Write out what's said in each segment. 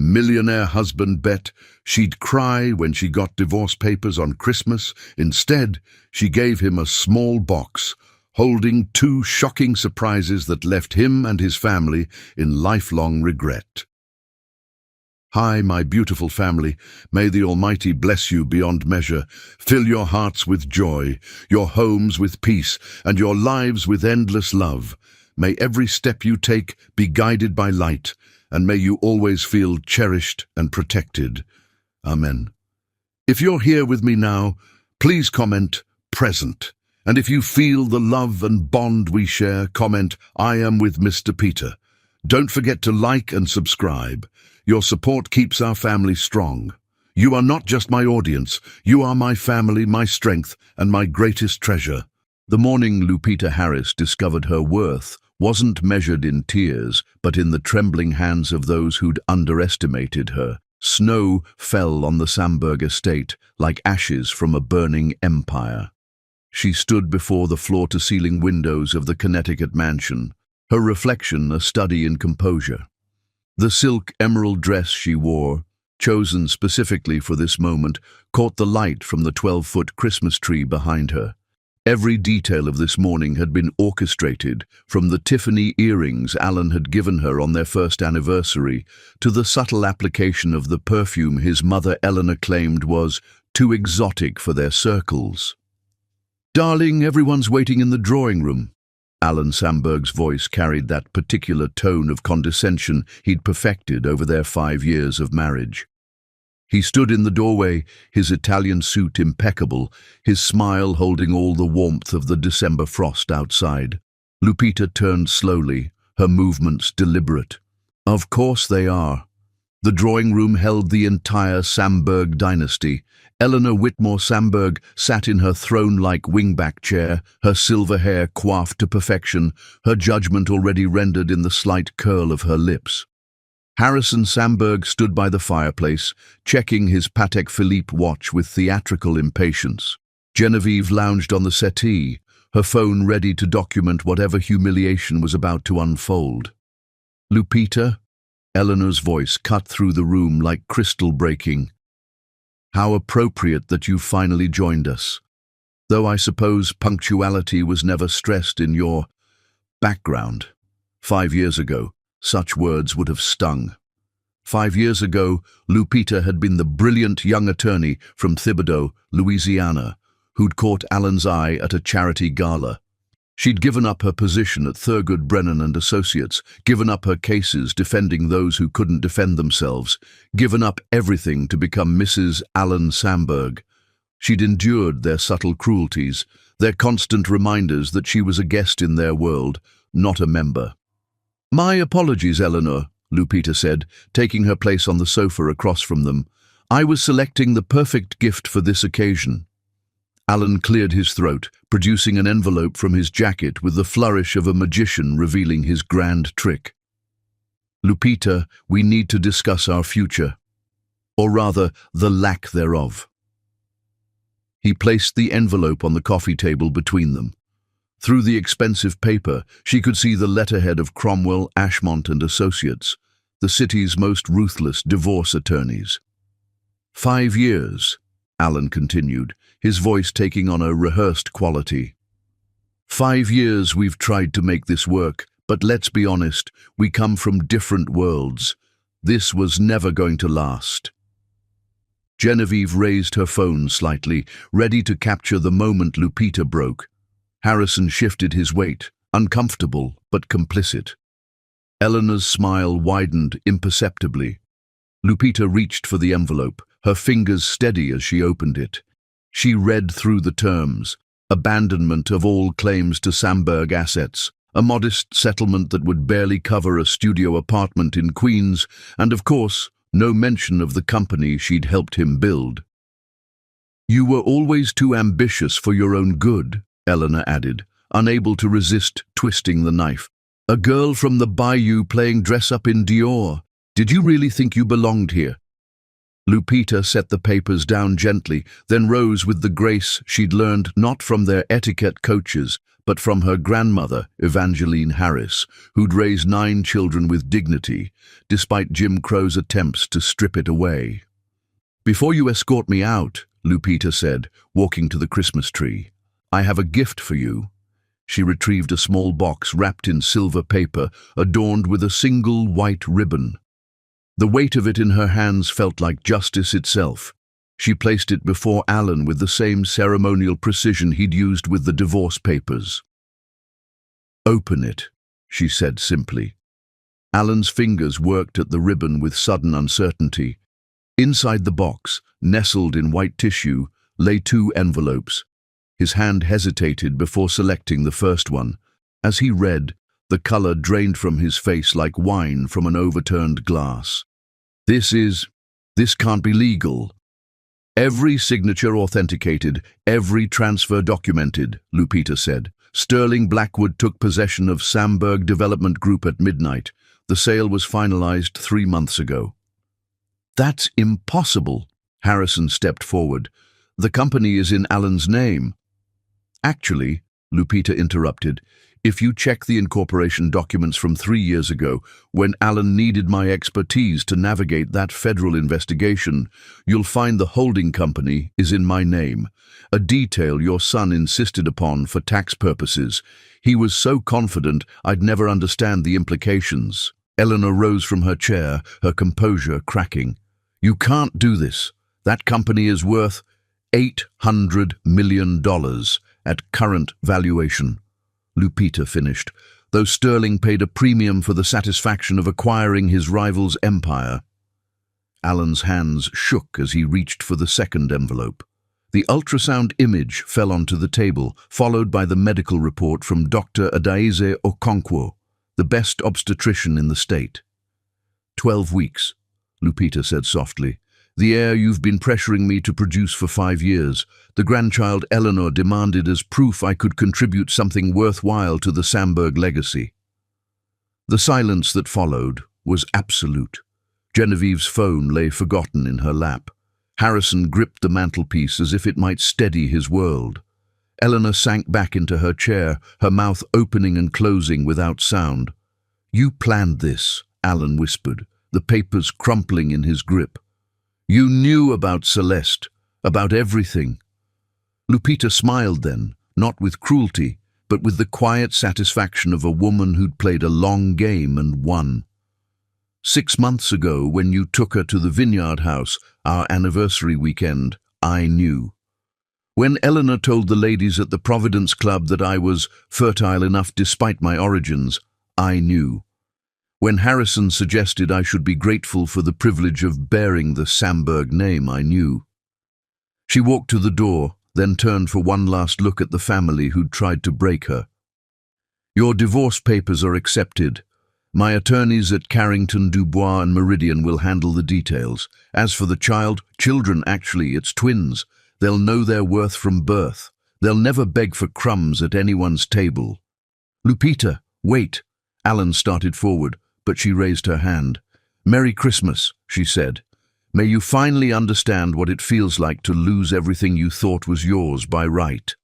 millionaire husband bet she'd cry when she got divorce papers on Christmas. Instead, she gave him a small box holding two shocking surprises that left him and his family in lifelong regret. Hi, my beautiful family. May the Almighty bless you beyond measure, fill your hearts with joy, your homes with peace, and your lives with endless love. May every step you take be guided by light, and may you always feel cherished and protected. Amen. If you're here with me now, please comment present. And if you feel the love and bond we share, comment I am with Mr. Peter. Don't forget to like and subscribe. Your support keeps our family strong. You are not just my audience, you are my family, my strength, and my greatest treasure. The morning Lupita Harris discovered her worth wasn't measured in tears, but in the trembling hands of those who'd underestimated her. Snow fell on the Sandberg estate like ashes from a burning empire. She stood before the floor-to-ceiling windows of the Connecticut mansion, her reflection a study in composure. The silk emerald dress she wore, chosen specifically for this moment, caught the light from the 12-foot Christmas tree behind her. Every detail of this morning had been orchestrated, from the Tiffany earrings Alan had given her on their first anniversary to the subtle application of the perfume his mother Eleanor claimed was too exotic for their circles. "Darling, everyone's waiting in the drawing room." Alan Sandberg's voice carried that particular tone of condescension he'd perfected over their 5 years of marriage. He stood in the doorway, his Italian suit impeccable, his smile holding all the warmth of the December frost outside. Lupita turned slowly, her movements deliberate. Of course they are. The drawing room held the entire Sandberg dynasty. Eleanor Whitmore Sandberg sat in her throne-like wingback chair, her silver hair coiffed to perfection, her judgment already rendered in the slight curl of her lips. Harrison Sandberg stood by the fireplace, checking his Patek Philippe watch with theatrical impatience. Genevieve lounged on the settee, her phone ready to document whatever humiliation was about to unfold. "Lupita?" Eleanor's voice cut through the room like crystal breaking. "How appropriate that you finally joined us. Though I suppose punctuality was never stressed in your background. 5 years ago, such words would have stung. 5 years ago, Lupita had been the brilliant young attorney from Thibodaux, Louisiana, who'd caught Alan's eye at a charity gala. She'd given up her position at Thurgood Brennan and Associates, given up her cases defending those who couldn't defend themselves, given up everything to become Mrs. Alan Sandberg. She'd endured their subtle cruelties, their constant reminders that she was a guest in their world, not a member. "My apologies, Eleanor," Lupita said, taking her place on the sofa across from them. "I was selecting the perfect gift for this occasion." Alan cleared his throat, producing an envelope from his jacket with the flourish of a magician revealing his grand trick. "Lupita, we need to discuss our future. Or rather, the lack thereof." He placed the envelope on the coffee table between them. Through the expensive paper, she could see the letterhead of Cromwell, Ashmont and Associates, the city's most ruthless divorce attorneys. 5 years, Alan continued, his voice taking on a rehearsed quality. 5 years we've tried to make this work, but let's be honest, we come from different worlds. This was never going to last. Genevieve raised her phone slightly, ready to capture the moment Lupita broke. Harrison shifted his weight, uncomfortable but complicit. Eleanor's smile widened imperceptibly. Lupita reached for the envelope, her fingers steady as she opened it. She read through the terms: abandonment of all claims to Sandberg assets, a modest settlement that would barely cover a studio apartment in Queens, and of course, no mention of the company she'd helped him build. "You were always too ambitious for your own good," Eleanor added, unable to resist twisting the knife. "A girl from the bayou playing dress-up in Dior. Did you really think you belonged here?" Lupita set the papers down gently, then rose with the grace she'd learned not from their etiquette coaches, but from her grandmother, Evangeline Harris, who'd raised 9 children with dignity, despite Jim Crow's attempts to strip it away. "Before you escort me out," Lupita said, walking to the Christmas tree, "I have a gift for you." She retrieved a small box wrapped in silver paper, adorned with a single white ribbon. The weight of it in her hands felt like justice itself. She placed it before Alan with the same ceremonial precision he'd used with the divorce papers. "Open it," she said simply. Alan's fingers worked at the ribbon with sudden uncertainty. Inside the box, nestled in white tissue, lay 2 envelopes. His hand hesitated before selecting the first one. As he read, the color drained from his face like wine from an overturned glass. This can't be legal." "Every signature authenticated, every transfer documented," Lupita said. "Sterling Blackwood took possession of Samberg Development Group at midnight. The sale was finalized 3 months ago." "That's impossible." Harrison stepped forward. "The company is in Alan's name." "Actually," Lupita interrupted, "if you check the incorporation documents from 3 years ago, when Alan needed my expertise to navigate that federal investigation, you'll find the holding company is in my name, a detail your son insisted upon for tax purposes. He was so confident I'd never understand the implications." Eleanor rose from her chair, her composure cracking. "You can't do this. That company is worth $800 million at current valuation." Lupita finished, though Sterling paid a premium for the satisfaction of acquiring his rival's empire. Alan's hands shook as he reached for the second envelope. The ultrasound image fell onto the table, followed by the medical report from Dr. Adaize Okonkwo, the best obstetrician in the state. 12 weeks, Lupita said softly. "The heir you've been pressuring me to produce for 5 years. The grandchild Eleanor demanded as proof I could contribute something worthwhile to the Samberg legacy." The silence that followed was absolute. Genevieve's phone lay forgotten in her lap. Harrison gripped the mantelpiece as if it might steady his world. Eleanor sank back into her chair, her mouth opening and closing without sound. "You planned this," Alan whispered, the papers crumpling in his grip. "You knew about Celeste, about everything." Lupita smiled then, not with cruelty, but with the quiet satisfaction of a woman who'd played a long game and won. 6 months ago, when you took her to the Vineyard House, our anniversary weekend, I knew. When Eleanor told the ladies at the Providence Club that I was fertile enough despite my origins, I knew. When Harrison suggested I should be grateful for the privilege of bearing the Samberg name, I knew. She walked to the door, then turned for one last look at the family who'd tried to break her. "Your divorce papers are accepted. My attorneys at Carrington, Dubois and Meridian will handle the details. As for the children actually, it's twins. They'll know their worth from birth. They'll never beg for crumbs at anyone's table." "Lupita, wait." Alan started forward, but she raised her hand. "Merry Christmas," she said. "May you finally understand what it feels like to lose everything you thought was yours by right."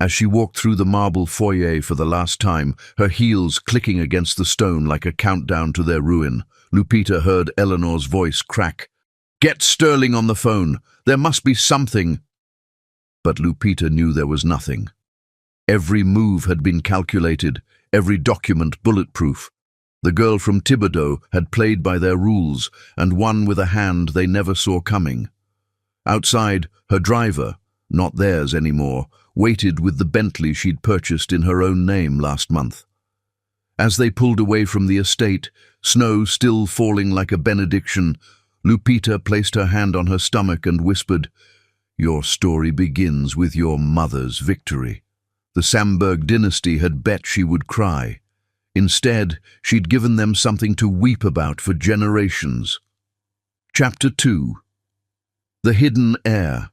As she walked through the marble foyer for the last time, her heels clicking against the stone like a countdown to their ruin, Lupita heard Eleanor's voice crack. "Get Sterling on the phone. There must be something." But Lupita knew there was nothing. Every move had been calculated, every document bulletproof. The girl from Thibodeau had played by their rules and won with a hand they never saw coming. Outside, her driver, not theirs anymore, waited with the Bentley she'd purchased in her own name last month. As they pulled away from the estate, snow still falling like a benediction, Lupita placed her hand on her stomach and whispered, "Your story begins with your mother's victory." The Samberg dynasty had bet she would cry. Instead, she'd given them something to weep about for generations. Chapter 2. The Hidden Heir.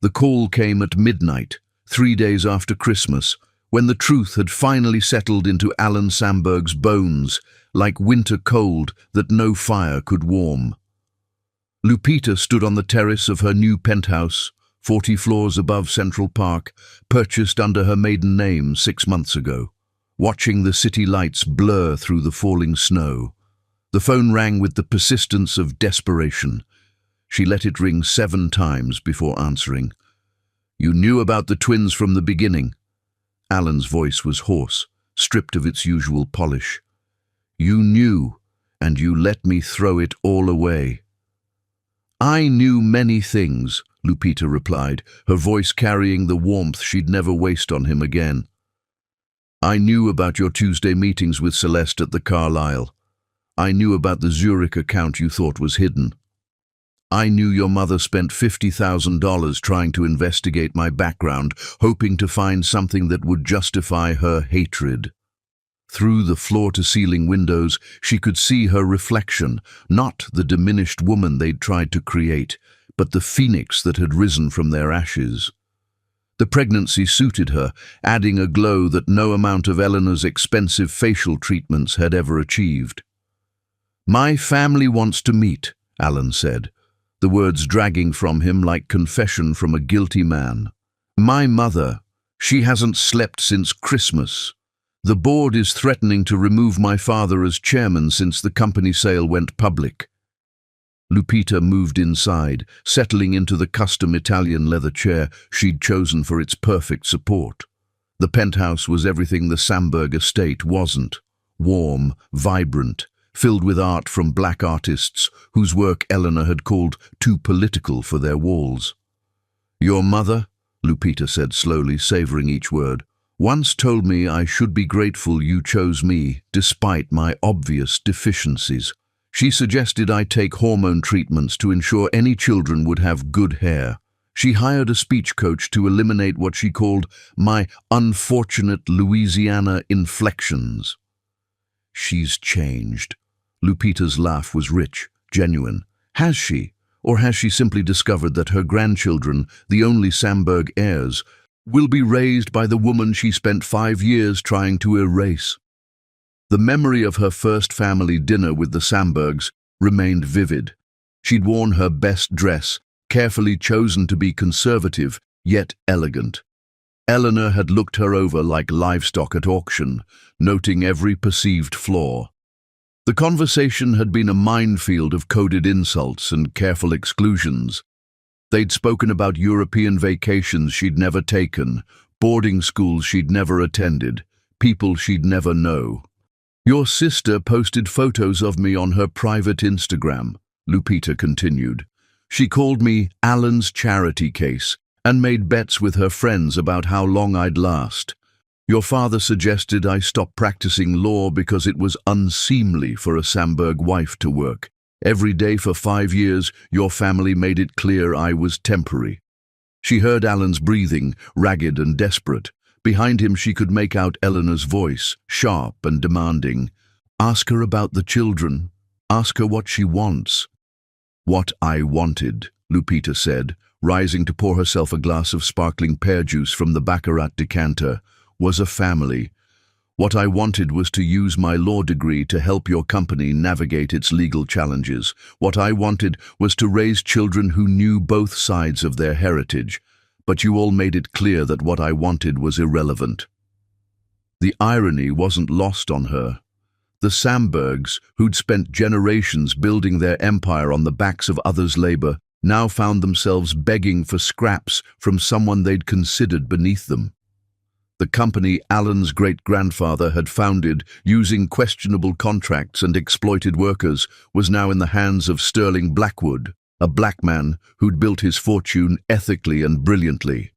The call came at midnight, 3 days after Christmas, when the truth had finally settled into Alan Samberg's bones, like winter cold that no fire could warm. Lupita stood on the terrace of her new penthouse, 40 floors above Central Park, purchased under her maiden name 6 months ago. Watching the city lights blur through the falling snow. The phone rang with the persistence of desperation. She let it ring 7 times before answering. "You knew about the twins from the beginning." Alan's voice was hoarse, stripped of its usual polish. "You knew, and you let me throw it all away." "I knew many things," Lupita replied, her voice carrying the warmth she'd never waste on him again. "I knew about your Tuesday meetings with Celeste at the Carlisle. I knew about the Zurich account you thought was hidden. I knew your mother spent $50,000 trying to investigate my background, hoping to find something that would justify her hatred." Through the floor-to-ceiling windows, she could see her reflection, not the diminished woman they'd tried to create, but the phoenix that had risen from their ashes. The pregnancy suited her, adding a glow that no amount of Eleanor's expensive facial treatments had ever achieved. "My family wants to meet," Alan said, the words dragging from him like confession from a guilty man. "My mother, she hasn't slept since Christmas. The board is threatening to remove my father as chairman since the company sale went public." Lupita moved inside, settling into the custom Italian leather chair she'd chosen for its perfect support. The penthouse was everything the Samberg estate wasn't. Warm, vibrant, filled with art from black artists whose work Eleanor had called too political for their walls. "Your mother," Lupita said slowly, savoring each word, "once told me I should be grateful you chose me, despite my obvious deficiencies. She suggested I take hormone treatments to ensure any children would have good hair. She hired a speech coach to eliminate what she called my unfortunate Louisiana inflections." "She's changed." Lupita's laugh was rich, genuine. "Has she? Or has she simply discovered that her grandchildren, the only Samberg heirs, will be raised by the woman she spent 5 years trying to erase?" The memory of her first family dinner with the Sambergs remained vivid. She'd worn her best dress, carefully chosen to be conservative, yet elegant. Eleanor had looked her over like livestock at auction, noting every perceived flaw. The conversation had been a minefield of coded insults and careful exclusions. They'd spoken about European vacations she'd never taken, boarding schools she'd never attended, people she'd never know. "Your sister posted photos of me on her private Instagram," Lupita continued. "She called me Alan's charity case and made bets with her friends about how long I'd last. Your father suggested I stop practicing law because it was unseemly for a Samberg wife to work. Every day for 5 years, your family made it clear I was temporary." She heard Alan's breathing, ragged and desperate. Behind him she could make out Eleanor's voice, sharp and demanding. "Ask her about the children. Ask her what she wants." "What I wanted," Lupita said, rising to pour herself a glass of sparkling pear juice from the Baccarat decanter, "was a family. What I wanted was to use my law degree to help your company navigate its legal challenges. What I wanted was to raise children who knew both sides of their heritage. But you all made it clear that what I wanted was irrelevant." The irony wasn't lost on her. The Sambergs, who'd spent generations building their empire on the backs of others' labor, now found themselves begging for scraps from someone they'd considered beneath them. The company Alan's great-grandfather had founded using questionable contracts and exploited workers was now in the hands of Sterling Blackwood, a black man who'd built his fortune ethically and brilliantly.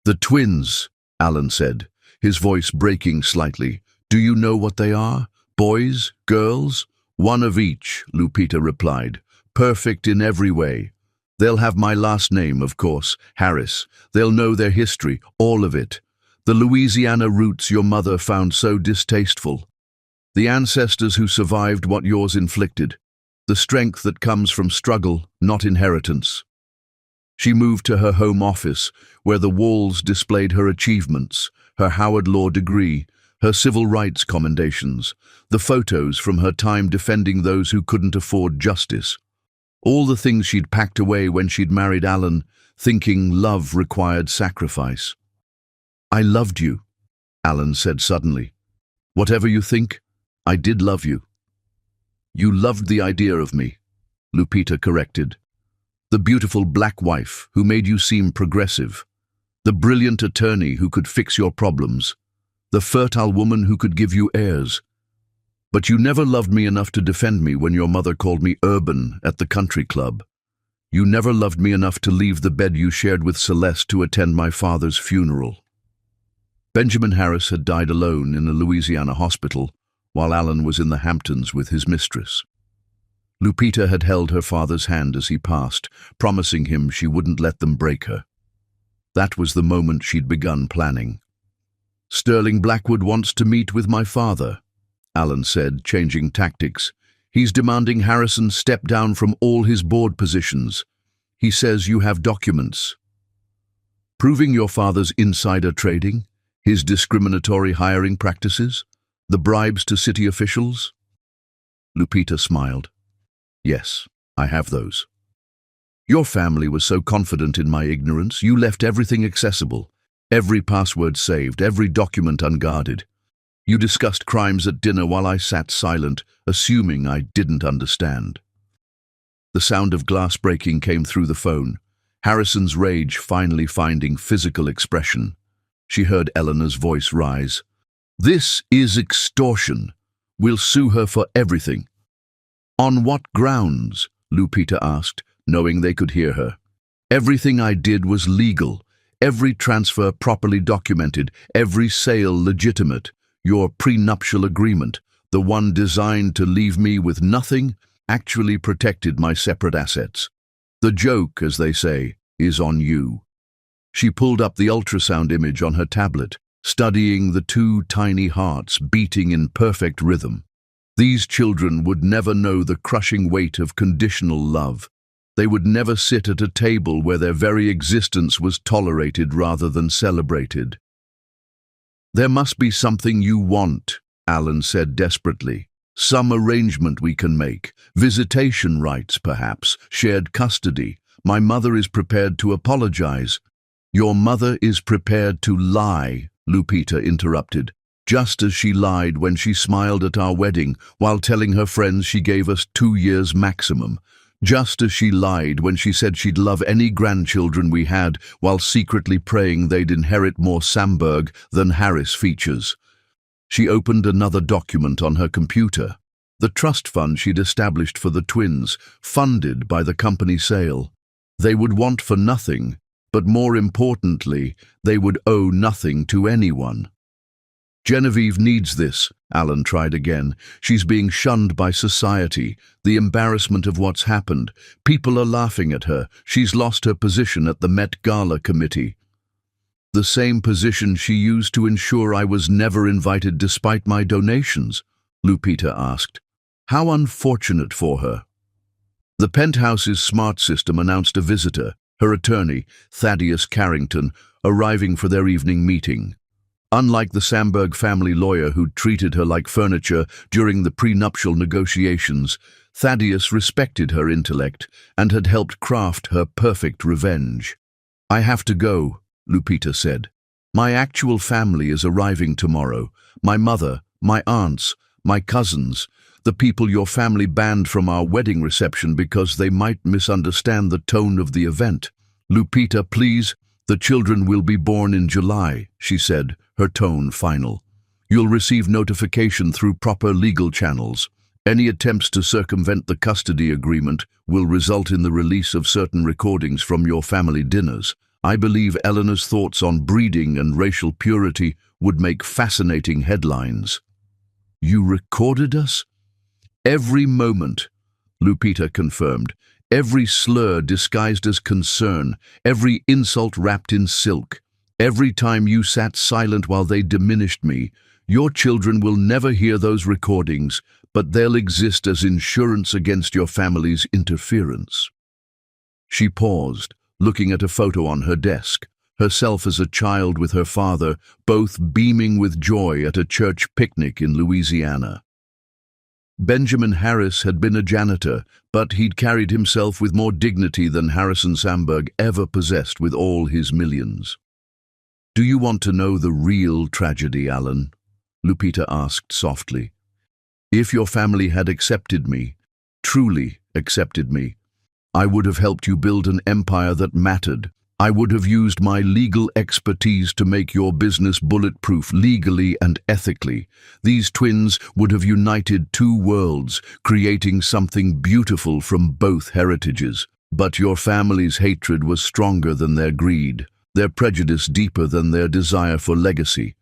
"The twins," Alan said, his voice breaking slightly. "Do you know what they are? Boys? Girls?" "One of each," Lupita replied. "Perfect in every way. They'll have my last name, of course, Harris. They'll know their history, all of it. The Louisiana roots your mother found so distasteful. The ancestors who survived what yours inflicted. The strength that comes from struggle, not inheritance." She moved to her home office, where the walls displayed her achievements, her Howard Law degree, her civil rights commendations, the photos from her time defending those who couldn't afford justice. All the things she'd packed away when she'd married Alan, thinking love required sacrifice. "I loved you," Alan said suddenly. "Whatever you think, I did love you." "You loved the idea of me," Lupita corrected. "The beautiful black wife who made you seem progressive. The brilliant attorney who could fix your problems. The fertile woman who could give you heirs. But you never loved me enough to defend me when your mother called me urban at the country club. You never loved me enough to leave the bed you shared with Celeste to attend my father's funeral." Benjamin Harris had died alone in a Louisiana hospital, while Alan was in the Hamptons with his mistress. Lupita had held her father's hand as he passed, promising him she wouldn't let them break her. That was the moment she'd begun planning. "Sterling Blackwood wants to meet with my father," Alan said, changing tactics. "He's demanding Harrison step down from all his board positions. He says you have documents proving your father's insider trading, his discriminatory hiring practices, the bribes to city officials." Lupita smiled. "Yes, I have those. Your family was so confident in my ignorance, you left everything accessible, every password saved, every document unguarded. You discussed crimes at dinner while I sat silent, assuming I didn't understand." The sound of glass breaking came through the phone, Harrison's rage finally finding physical expression. She heard Eleanor's voice rise. "This is extortion. We'll sue her for everything." "On what grounds?" Lupita asked, knowing they could hear her. "Everything I did was legal. Every transfer properly documented, every sale legitimate. Your prenuptial agreement, the one designed to leave me with nothing, actually protected my separate assets. The joke, as they say, is on you." She pulled up the ultrasound image on her tablet, studying the two tiny hearts beating in perfect rhythm. These children would never know the crushing weight of conditional love. They would never sit at a table where their very existence was tolerated rather than celebrated. "There must be something you want," Alan said desperately. "Some arrangement we can make. Visitation rights, perhaps. Shared custody. My mother is prepared to apologize." "Your mother is prepared to lie," Lupita interrupted, "just as she lied when she smiled at our wedding while telling her friends she gave us 2 years maximum. Just as she lied when she said she'd love any grandchildren we had while secretly praying they'd inherit more Samberg than Harris features." She opened another document on her computer. The trust fund she'd established for the twins, funded by the company sale. They would want for nothing, but more importantly, they would owe nothing to anyone. "Genevieve needs this," Alan tried again. "She's being shunned by society. The embarrassment of what's happened. People are laughing at her. She's lost her position at the Met Gala committee." "The same position she used to ensure I was never invited despite my donations?" Lupita asked. "How unfortunate for her." The penthouse's smart system announced a visitor, her attorney, Thaddeus Carrington, arriving for their evening meeting. Unlike the Samberg family lawyer who'd treated her like furniture during the prenuptial negotiations, Thaddeus respected her intellect and had helped craft her perfect revenge. "I have to go," Lupita said. "My actual family is arriving tomorrow. My mother, my aunts, my cousins, the people your family banned from our wedding reception because they might misunderstand the tone of the event. Lupita, please, the children will be born in July," she said, her tone final. "You'll receive notification through proper legal channels. Any attempts to circumvent the custody agreement will result in the release of certain recordings from your family dinners. I believe Eleanor's thoughts on breeding and racial purity would make fascinating headlines." "You recorded us?" "Every moment," Lupita confirmed. "Every slur disguised as concern, every insult wrapped in silk. Every time you sat silent while they diminished me. Your children will never hear those recordings, but they'll exist as insurance against your family's interference." She paused, looking at a photo on her desk, herself as a child with her father, both beaming with joy at a church picnic in Louisiana. Benjamin Harris had been a janitor, but he'd carried himself with more dignity than Harrison Sandberg ever possessed with all his millions. "Do you want to know the real tragedy, Alan?" Lupita asked softly. "If your family had accepted me, truly accepted me, I would have helped you build an empire that mattered. I would have used my legal expertise to make your business bulletproof legally and ethically. These twins would have united two worlds, creating something beautiful from both heritages. But your family's hatred was stronger than their greed, their prejudice deeper than their desire for legacy."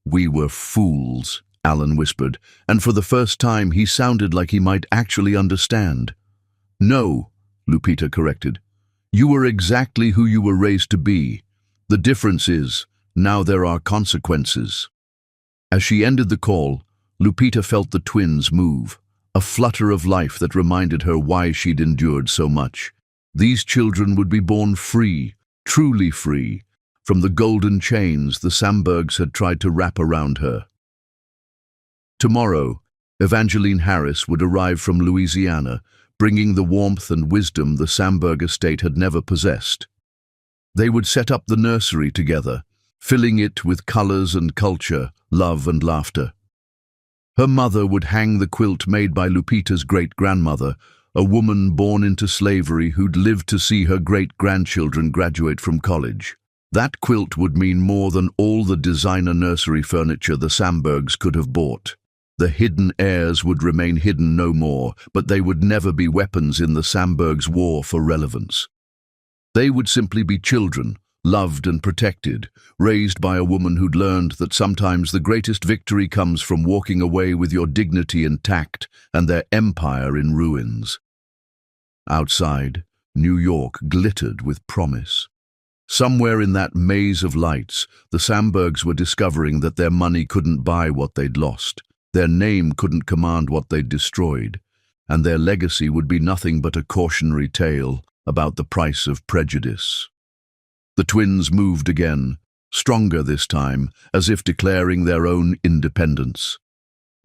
"We were fools," Alan whispered, and for the first time he sounded like he might actually understand. "No," Lupita corrected. "You were exactly who you were raised to be. The difference is, now there are consequences." As she ended the call, Lupita felt the twins move, a flutter of life that reminded her why she'd endured so much. These children would be born free, truly free, from the golden chains the Sandbergs had tried to wrap around her. Tomorrow, Evangeline Harris would arrive from Louisiana, bringing the warmth and wisdom the Sandberg estate had never possessed. They would set up the nursery together, filling it with colors and culture, love and laughter. Her mother would hang the quilt made by Lupita's great-grandmother, a woman born into slavery who'd lived to see her great-grandchildren graduate from college. That quilt would mean more than all the designer nursery furniture the Sandbergs could have bought. The hidden heirs would remain hidden no more, but they would never be weapons in the Sandbergs' war for relevance. They would simply be children, loved and protected, raised by a woman who'd learned that sometimes the greatest victory comes from walking away with your dignity intact and their empire in ruins. Outside, New York glittered with promise. Somewhere in that maze of lights, the Sandbergs were discovering that their money couldn't buy what they'd lost. Their name couldn't command what they'd destroyed, and their legacy would be nothing but a cautionary tale about the price of prejudice. The twins moved again, stronger this time, as if declaring their own independence.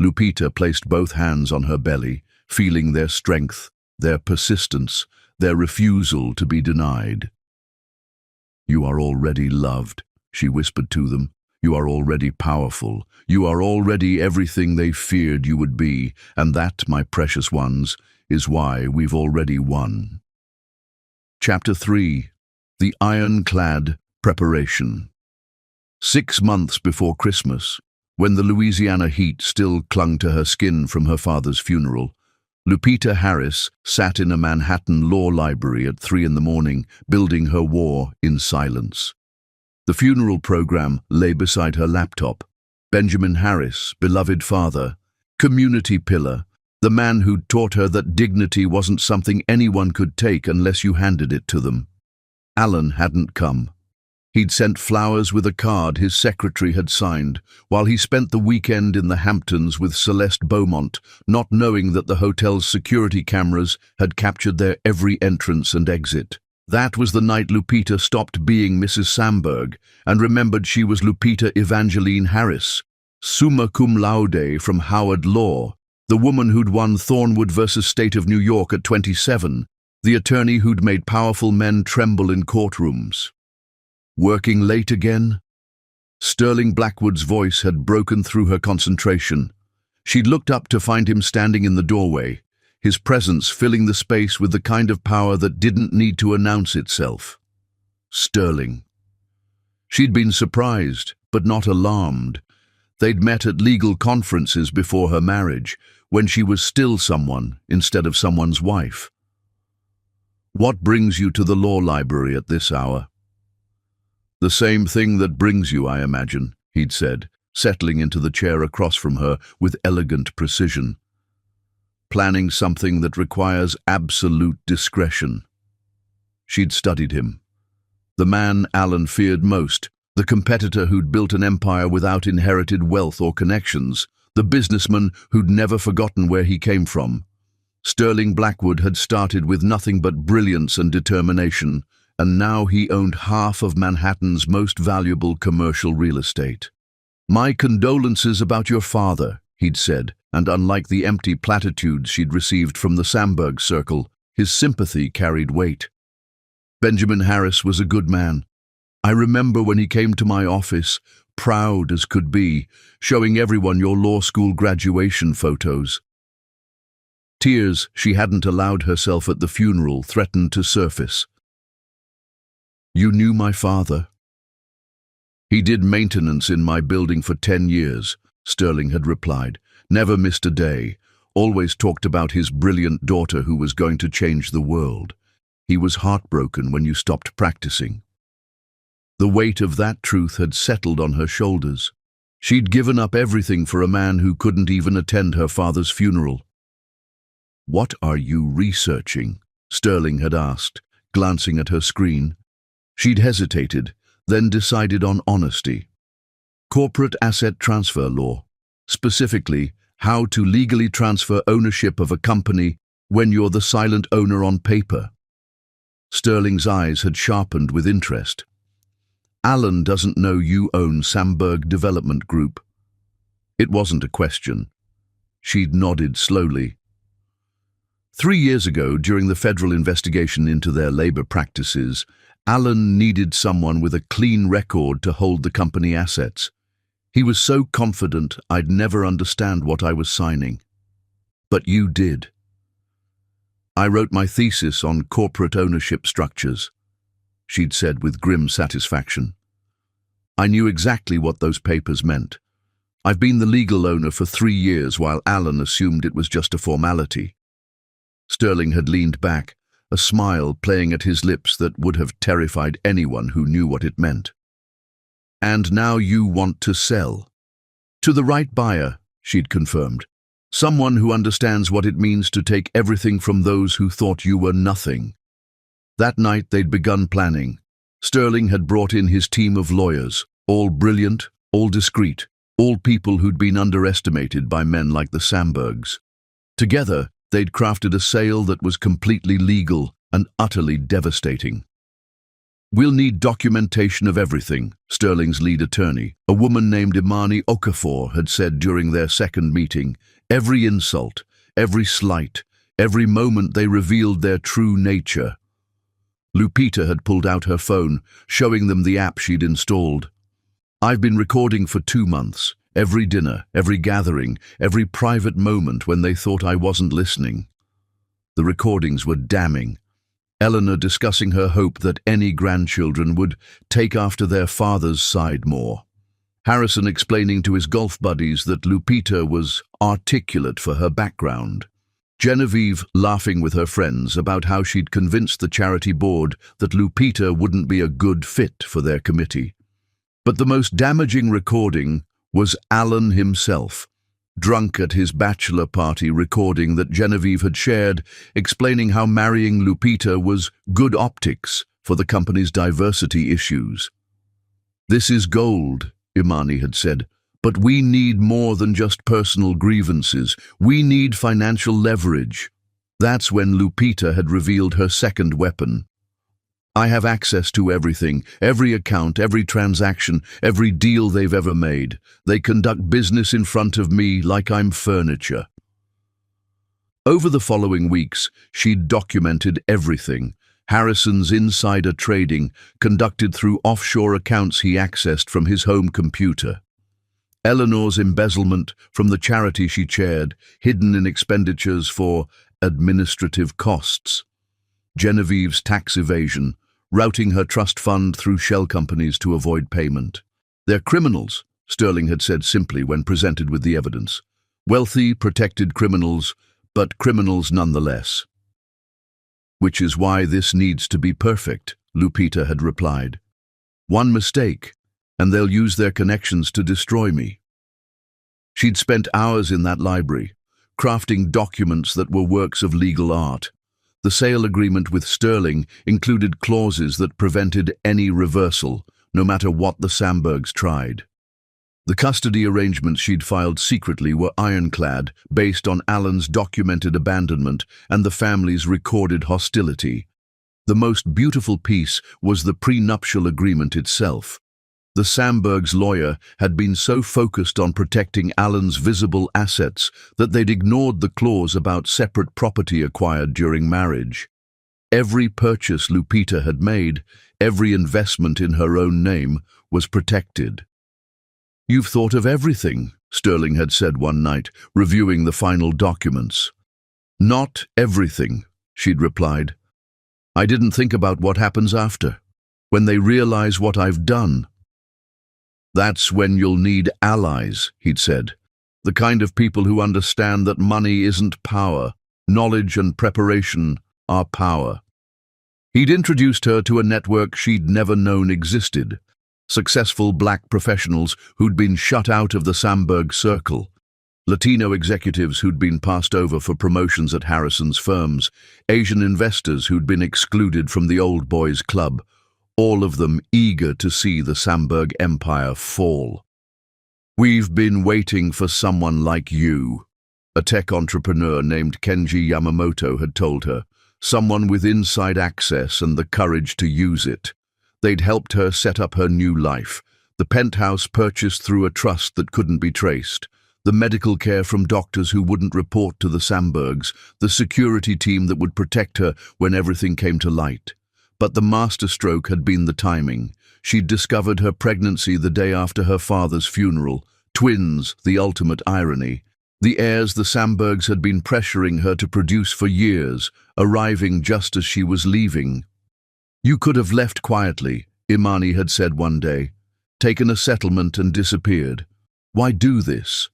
Lupita placed both hands on her belly, feeling their strength, their persistence, their refusal to be denied. "You are already loved," she whispered to them. "You are already powerful. You are already everything they feared you would be, and that, my precious ones, is why we've already won." Chapter 3. The Ironclad Preparation. 6 months before Christmas, when the Louisiana heat still clung to her skin from her father's funeral, Lupita Harris sat in a Manhattan law library at 3 in the morning, building her war in silence. The funeral program lay beside her laptop. Benjamin Harris, beloved father, community pillar, the man who'd taught her that dignity wasn't something anyone could take unless you handed it to them. Alan hadn't come. He'd sent flowers with a card his secretary had signed, while he spent the weekend in the Hamptons with Celeste Beaumont, not knowing that the hotel's security cameras had captured their every entrance and exit. That was the night Lupita stopped being Mrs. Sandberg and remembered she was Lupita Evangeline Harris, summa cum laude from Howard Law, the woman who'd won Thornwood versus State of New York at 27, the attorney who'd made powerful men tremble in courtrooms. Working late again? Sterling Blackwood's voice had broken through her concentration. She'd looked up to find him standing in the doorway, his presence filling the space with the kind of power that didn't need to announce itself. Sterling. She'd been surprised, but not alarmed. They'd met at legal conferences before her marriage, when she was still someone instead of someone's wife. "What brings you to the law library at this hour?" "The same thing that brings you, I imagine," he'd said, settling into the chair across from her with elegant precision. "Planning something that requires absolute discretion." She'd studied him. The man Alan feared most, the competitor who'd built an empire without inherited wealth or connections, the businessman who'd never forgotten where he came from. Sterling Blackwood had started with nothing but brilliance and determination, and now he owned half of Manhattan's most valuable commercial real estate. "My condolences about your father," he'd said, and unlike the empty platitudes she'd received from the Samberg circle, his sympathy carried weight. Benjamin Harris was a good man. I remember when he came to my office, proud as could be, showing everyone your law school graduation photos. Tears she hadn't allowed herself at the funeral threatened to surface. "You knew my father?" "He did maintenance in my building for 10 years, Sterling had replied. "Never missed a day, always talked about his brilliant daughter who was going to change the world. He was heartbroken when you stopped practicing." The weight of that truth had settled on her shoulders. She'd given up everything for a man who couldn't even attend her father's funeral. "What are you researching?" Sterling had asked, glancing at her screen. She'd hesitated, then decided on honesty. Corporate asset transfer law, specifically how to legally transfer ownership of a company when you're the silent owner on paper. Sterling's eyes had sharpened with interest. "Alan doesn't know you own Samberg Development Group." It wasn't a question. She'd nodded slowly. 3 years ago, during the federal investigation into their labor practices, Alan needed someone with a clean record to hold the company assets. He was so confident I'd never understand what I was signing. But you did. "I wrote my thesis on corporate ownership structures," she'd said with grim satisfaction. "I knew exactly what those papers meant. I've been the legal owner for 3 years while Alan assumed it was just a formality." Sterling had leaned back, a smile playing at his lips that would have terrified anyone who knew what it meant. "And now you want to sell." "To the right buyer," she'd confirmed. "Someone who understands what it means to take everything from those who thought you were nothing." That night they'd begun planning. Sterling had brought in his team of lawyers, all brilliant, all discreet, all people who'd been underestimated by men like the Sambergs. Together, they'd crafted a sale that was completely legal and utterly devastating. "We'll need documentation of everything," Sterling's lead attorney, a woman named Imani Okafor, had said during their second meeting. "Every insult, every slight, every moment they revealed their true nature." Lupita had pulled out her phone, showing them the app she'd installed. "I've been recording for 2 months. Every dinner, every gathering, every private moment when they thought I wasn't listening." The recordings were damning. Eleanor discussing her hope that any grandchildren would take after their father's side more. Harrison explaining to his golf buddies that Lupita was articulate for her background. Genevieve laughing with her friends about how she'd convinced the charity board that Lupita wouldn't be a good fit for their committee. But the most damaging recording was Alan himself, drunk at his bachelor party recording that Genevieve had shared, explaining how marrying Lupita was good optics for the company's diversity issues. "This is gold," Imani had said, "but we need more than just personal grievances. We need financial leverage." That's when Lupita had revealed her second weapon. "I have access to everything, every account, every transaction, every deal they've ever made. They conduct business in front of me like I'm furniture." Over the following weeks, she'd documented everything. Harrison's insider trading, conducted through offshore accounts he accessed from his home computer. Eleanor's embezzlement from the charity she chaired, hidden in expenditures for administrative costs. Genevieve's tax evasion, routing her trust fund through shell companies to avoid payment. "They're criminals," Sterling had said simply when presented with the evidence. "Wealthy, protected criminals, but criminals nonetheless." "Which is why this needs to be perfect," Lupita had replied. "One mistake, and they'll use their connections to destroy me." She'd spent hours in that library, crafting documents that were works of legal art. The sale agreement with Sterling included clauses that prevented any reversal, no matter what the Sambergs tried. The custody arrangements she'd filed secretly were ironclad, based on Alan's documented abandonment and the family's recorded hostility. The most beautiful piece was the prenuptial agreement itself. The Sandbergs' lawyer had been so focused on protecting Alan's visible assets that they'd ignored the clause about separate property acquired during marriage. Every purchase Lupita had made, every investment in her own name, was protected. "You've thought of everything," Sterling had said one night, reviewing the final documents. "Not everything," she'd replied. "I didn't think about what happens after, when they realize what I've done." "That's when you'll need allies," he'd said. "The kind of people who understand that money isn't power. Knowledge and preparation are power." He'd introduced her to a network she'd never known existed. Successful black professionals who'd been shut out of the Sandberg circle. Latino executives who'd been passed over for promotions at Harrison's firms. Asian investors who'd been excluded from the old boys club. All of them eager to see the Sandberg empire fall. "We've been waiting for someone like you," a tech entrepreneur named Kenji Yamamoto had told her. Someone with inside access and the courage to use it. They'd helped her set up her new life. The penthouse purchased through a trust that couldn't be traced. The medical care from doctors who wouldn't report to the Sandbergs. The security team that would protect her when everything came to light. But the masterstroke had been the timing. She'd discovered her pregnancy the day after her father's funeral. Twins, the ultimate irony. The heirs the Sandbergs had been pressuring her to produce for years, arriving just as she was leaving. "You could have left quietly," Imani had said one day. "Taken a settlement and disappeared. Why do this?"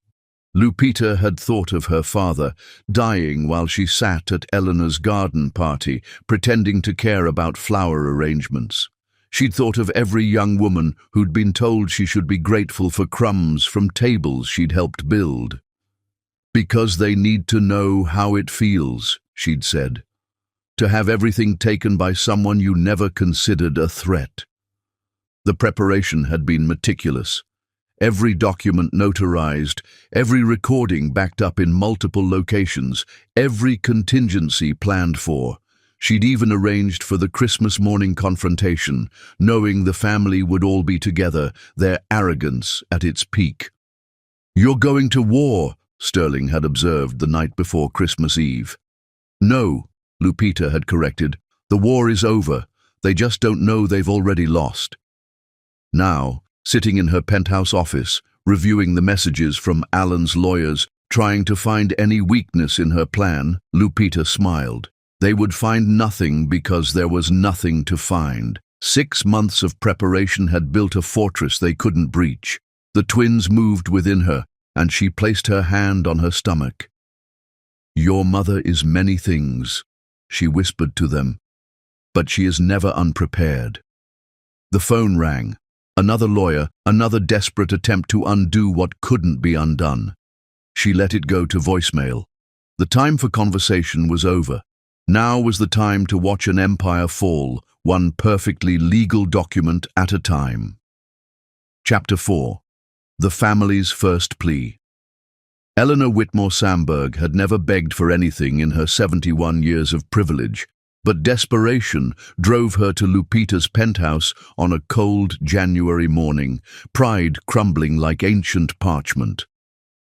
Lupita had thought of her father, dying while she sat at Eleanor's garden party, pretending to care about flower arrangements. She'd thought of every young woman who'd been told she should be grateful for crumbs from tables she'd helped build. "Because they need to know how it feels," she'd said. "To have everything taken by someone you never considered a threat." The preparation had been meticulous. Every document notarized, every recording backed up in multiple locations, every contingency planned for. She'd even arranged for the Christmas morning confrontation, knowing the family would all be together, their arrogance at its peak. "You're going to war," Sterling had observed the night before Christmas Eve. "No," Lupita had corrected. "The war is over. They just don't know they've already lost." Now, sitting in her penthouse office, reviewing the messages from Alan's lawyers, trying to find any weakness in her plan, Lupita smiled. They would find nothing because there was nothing to find. 6 months of preparation had built a fortress they couldn't breach. The twins moved within her, and she placed her hand on her stomach. "Your mother is many things," she whispered to them, "but she is never unprepared." The phone rang. Another lawyer, another desperate attempt to undo what couldn't be undone. She let it go to voicemail. The time for conversation was over. Now was the time to watch an empire fall, one perfectly legal document at a time. Chapter 4. The Family's First Plea. Eleanor Whitmore Sandberg had never begged for anything in her 71 years of privilege, but desperation drove her to Lupita's penthouse on a cold January morning, pride crumbling like ancient parchment.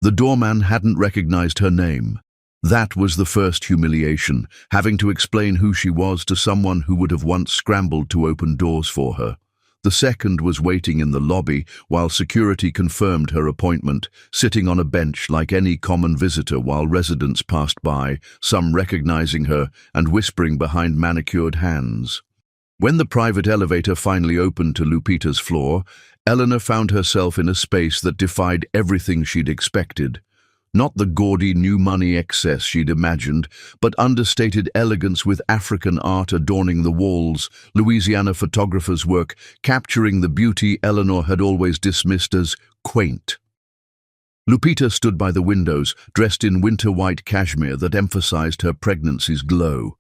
The doorman hadn't recognized her name. That was the first humiliation, having to explain who she was to someone who would have once scrambled to open doors for her. The second was waiting in the lobby while security confirmed her appointment, sitting on a bench like any common visitor while residents passed by, some recognizing her and whispering behind manicured hands. When the private elevator finally opened to Lupita's floor, Eleanor found herself in a space that defied everything she'd expected. Not the gaudy new money excess she'd imagined, but understated elegance with African art adorning the walls, Louisiana photographers' work capturing the beauty Eleanor had always dismissed as quaint. Lupita stood by the windows, dressed in winter-white cashmere that emphasized her pregnancy's glow.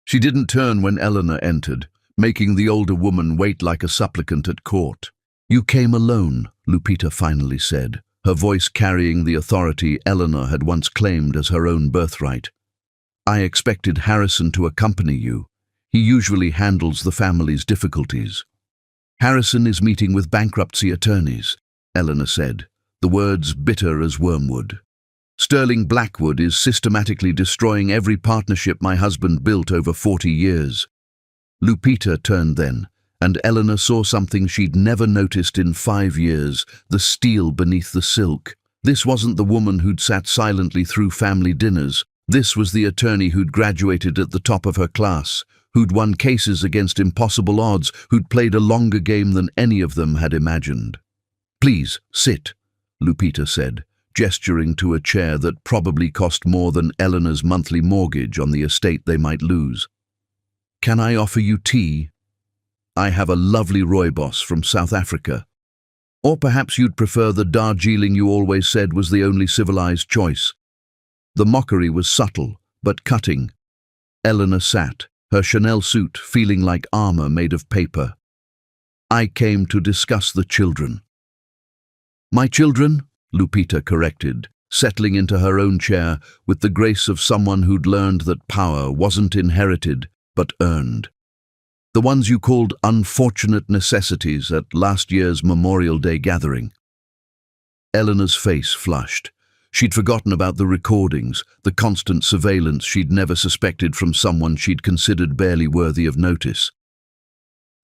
She didn't turn when Eleanor entered, making the older woman wait like a supplicant at court. "You came alone," Lupita finally said, her voice carrying the authority Eleanor had once claimed as her own birthright. "I expected Harrison to accompany you. He usually handles the family's difficulties." Harrison is meeting with bankruptcy attorneys, Eleanor said, the words bitter as wormwood. Sterling Blackwood is systematically destroying every partnership my husband built over 40 years. Lupita turned then, and Eleanor saw something she'd never noticed in 5 years, the steel beneath the silk. This wasn't the woman who'd sat silently through family dinners. This was the attorney who'd graduated at the top of her class, who'd won cases against impossible odds, who'd played a longer game than any of them had imagined. "Please, sit," Lupita said, gesturing to a chair that probably cost more than Eleanor's monthly mortgage on the estate they might lose. "Can I offer you tea? I have a lovely rooibos from South Africa. Or perhaps you'd prefer the Darjeeling you always said was the only civilized choice." The mockery was subtle, but cutting. Eleanor sat, her Chanel suit feeling like armor made of paper. "I came to discuss the children." "My children?" Lupita corrected, settling into her own chair with the grace of someone who'd learned that power wasn't inherited, but earned. "The ones you called unfortunate necessities at last year's Memorial Day gathering." Eleanor's face flushed. She'd forgotten about the recordings, the constant surveillance she'd never suspected from someone she'd considered barely worthy of notice.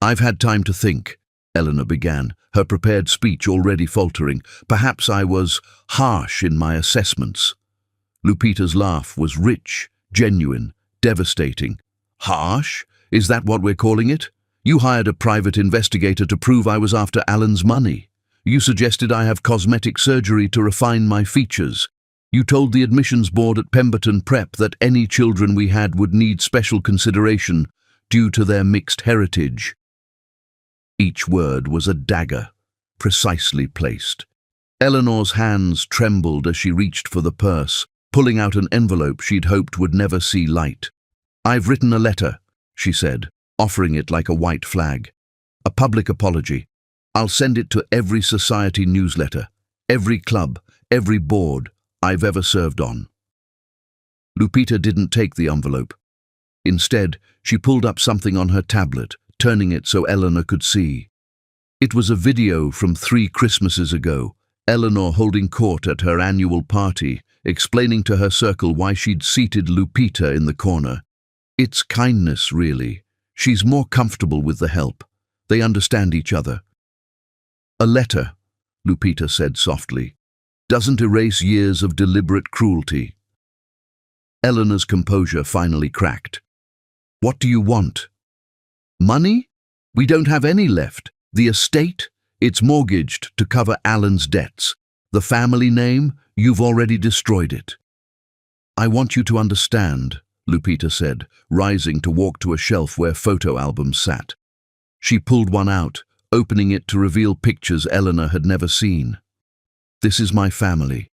"I've had time to think," Eleanor began, her prepared speech already faltering. "Perhaps I was harsh in my assessments." Lupita's laugh was rich, genuine, devastating. "Harsh? Is that what we're calling it? You hired a private investigator to prove I was after Alan's money. You suggested I have cosmetic surgery to refine my features. You told the admissions board at Pemberton Prep that any children we had would need special consideration due to their mixed heritage." Each word was a dagger, precisely placed. Eleanor's hands trembled as she reached for the purse, pulling out an envelope she'd hoped would never see light. "I've written a letter," she said, offering it like a white flag. "A public apology. I'll send it to every society newsletter, every club, every board I've ever served on." Lupita didn't take the envelope. Instead, she pulled up something on her tablet, turning it so Eleanor could see. It was a video from 3 Christmases ago, Eleanor holding court at her annual party, explaining to her circle why she'd seated Lupita in the corner. "It's kindness, really. She's more comfortable with the help. They understand each other." "A letter," Lupita said softly, "doesn't erase years of deliberate cruelty." Eleanor's composure finally cracked. "What do you want?" "Money? We don't have any left. The estate? It's mortgaged to cover Alan's debts. The family name? You've already destroyed it." "I want you to understand," Lupita said, rising to walk to a shelf where photo albums sat. She pulled one out, opening it to reveal pictures Eleanor had never seen. "This is my family.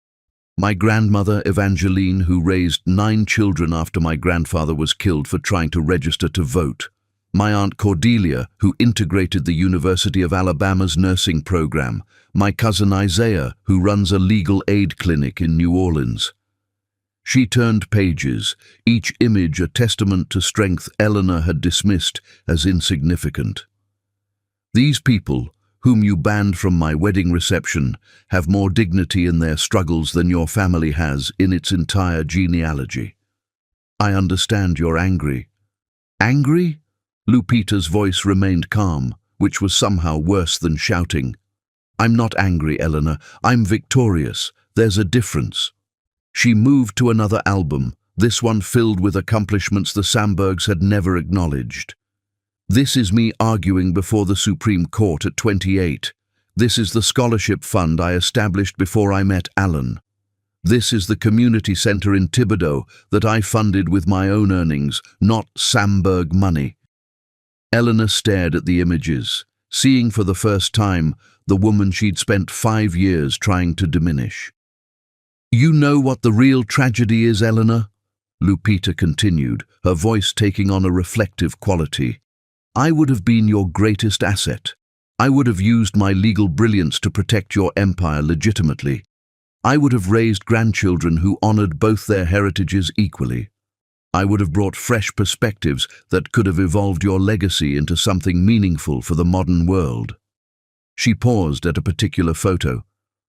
My grandmother, Evangeline, who raised 9 children after my grandfather was killed for trying to register to vote. My Aunt Cordelia, who integrated the University of Alabama's nursing program. My cousin Isaiah, who runs a legal aid clinic in New Orleans." She turned pages, each image a testament to strength Eleanor had dismissed as insignificant. "These people, whom you banned from my wedding reception, have more dignity in their struggles than your family has in its entire genealogy. I understand you're angry." "Angry?" Lupita's voice remained calm, which was somehow worse than shouting. "I'm not angry, Eleanor. I'm victorious. There's a difference." She moved to another album, this one filled with accomplishments the Sambergs had never acknowledged. "This is me arguing before the Supreme Court at 28. This is the scholarship fund I established before I met Alan. This is the community center in Thibodeau that I funded with my own earnings, not Samberg money." Eleanor stared at the images, seeing for the first time the woman she'd spent 5 years trying to diminish. "You know what the real tragedy is, Eleanor?" Lupita continued, her voice taking on a reflective quality. "I would have been your greatest asset. I would have used my legal brilliance to protect your empire legitimately. I would have raised grandchildren who honored both their heritages equally. I would have brought fresh perspectives that could have evolved your legacy into something meaningful for the modern world." She paused at a particular photo,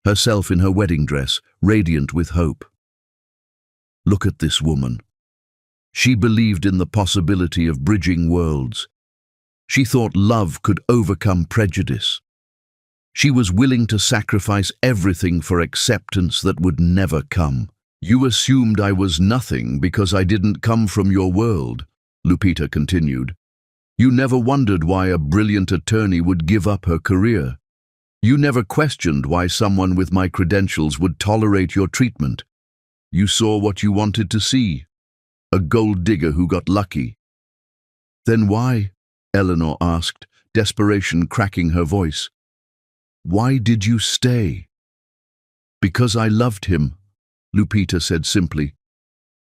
herself in her wedding dress, radiant with hope. "Look at this woman. She believed in the possibility of bridging worlds. She thought love could overcome prejudice. She was willing to sacrifice everything for acceptance that would never come. You assumed I was nothing because I didn't come from your world," Lupita continued. "You never wondered why a brilliant attorney would give up her career. You never questioned why someone with my credentials would tolerate your treatment. You saw what you wanted to see, a gold digger who got lucky." "Then why?" Eleanor asked, desperation cracking her voice. "Why did you stay?" "Because I loved him," Lupita said simply.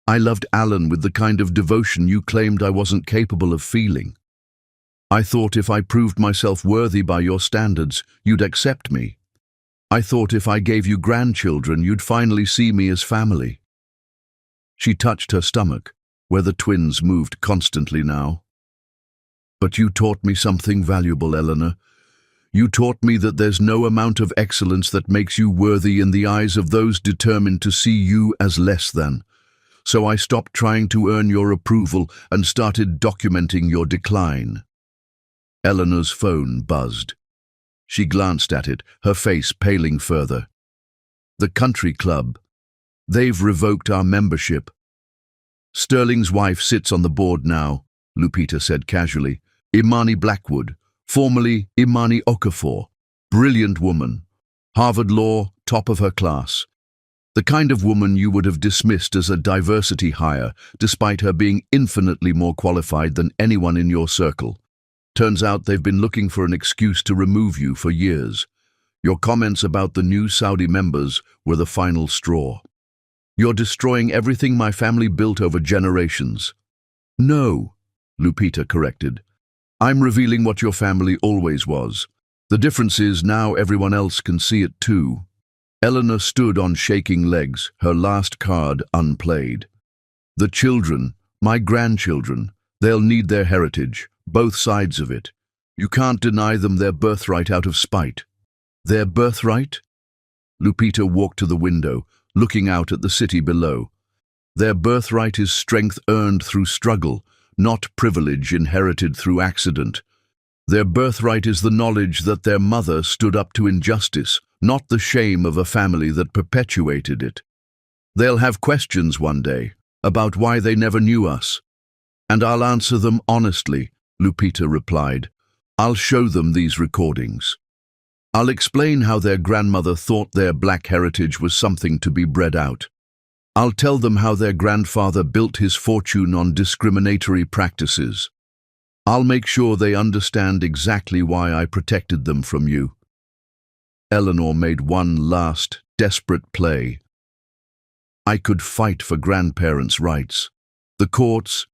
"I loved Alan with the kind of devotion you claimed I wasn't capable of feeling. I thought if I proved myself worthy by your standards, you'd accept me. I thought if I gave you grandchildren, you'd finally see me as family." She touched her stomach, where the twins moved constantly now. "But you taught me something valuable, Eleanor. You taught me that there's no amount of excellence that makes you worthy in the eyes of those determined to see you as less than. So I stopped trying to earn your approval and started documenting your decline." Eleanor's phone buzzed. She glanced at it, her face paling further. "The country club. They've revoked our membership." "Sterling's wife sits on the board now," Lupita said casually. "Imani Blackwood, formerly Imani Okafor. Brilliant woman. Harvard Law, top of her class. The kind of woman you would have dismissed as a diversity hire, despite her being infinitely more qualified than anyone in your circle. Turns out they've been looking for an excuse to remove you for years. Your comments about the new Saudi members were the final straw. You're destroying everything my family built over generations." "No," Lupita corrected. "I'm revealing what your family always was. The difference is now everyone else can see it too." Eleanor stood on shaking legs, her last card unplayed. "The children, my grandchildren, they'll need their heritage, both sides of it. You can't deny them their birthright out of spite." "Their birthright?" Lupita walked to the window, looking out at the city below. "Their birthright is strength earned through struggle, not privilege inherited through accident. Their birthright is the knowledge that their mother stood up to injustice, not the shame of a family that perpetuated it. They'll have questions one day about why they never knew us. And I'll answer them honestly," Lupita replied. "I'll show them these recordings. I'll explain how their grandmother thought their black heritage was something to be bred out. I'll tell them how their grandfather built his fortune on discriminatory practices. I'll make sure they understand exactly why I protected them from you." Eleanor made one last, desperate play. "I could fight for grandparents' rights. The courts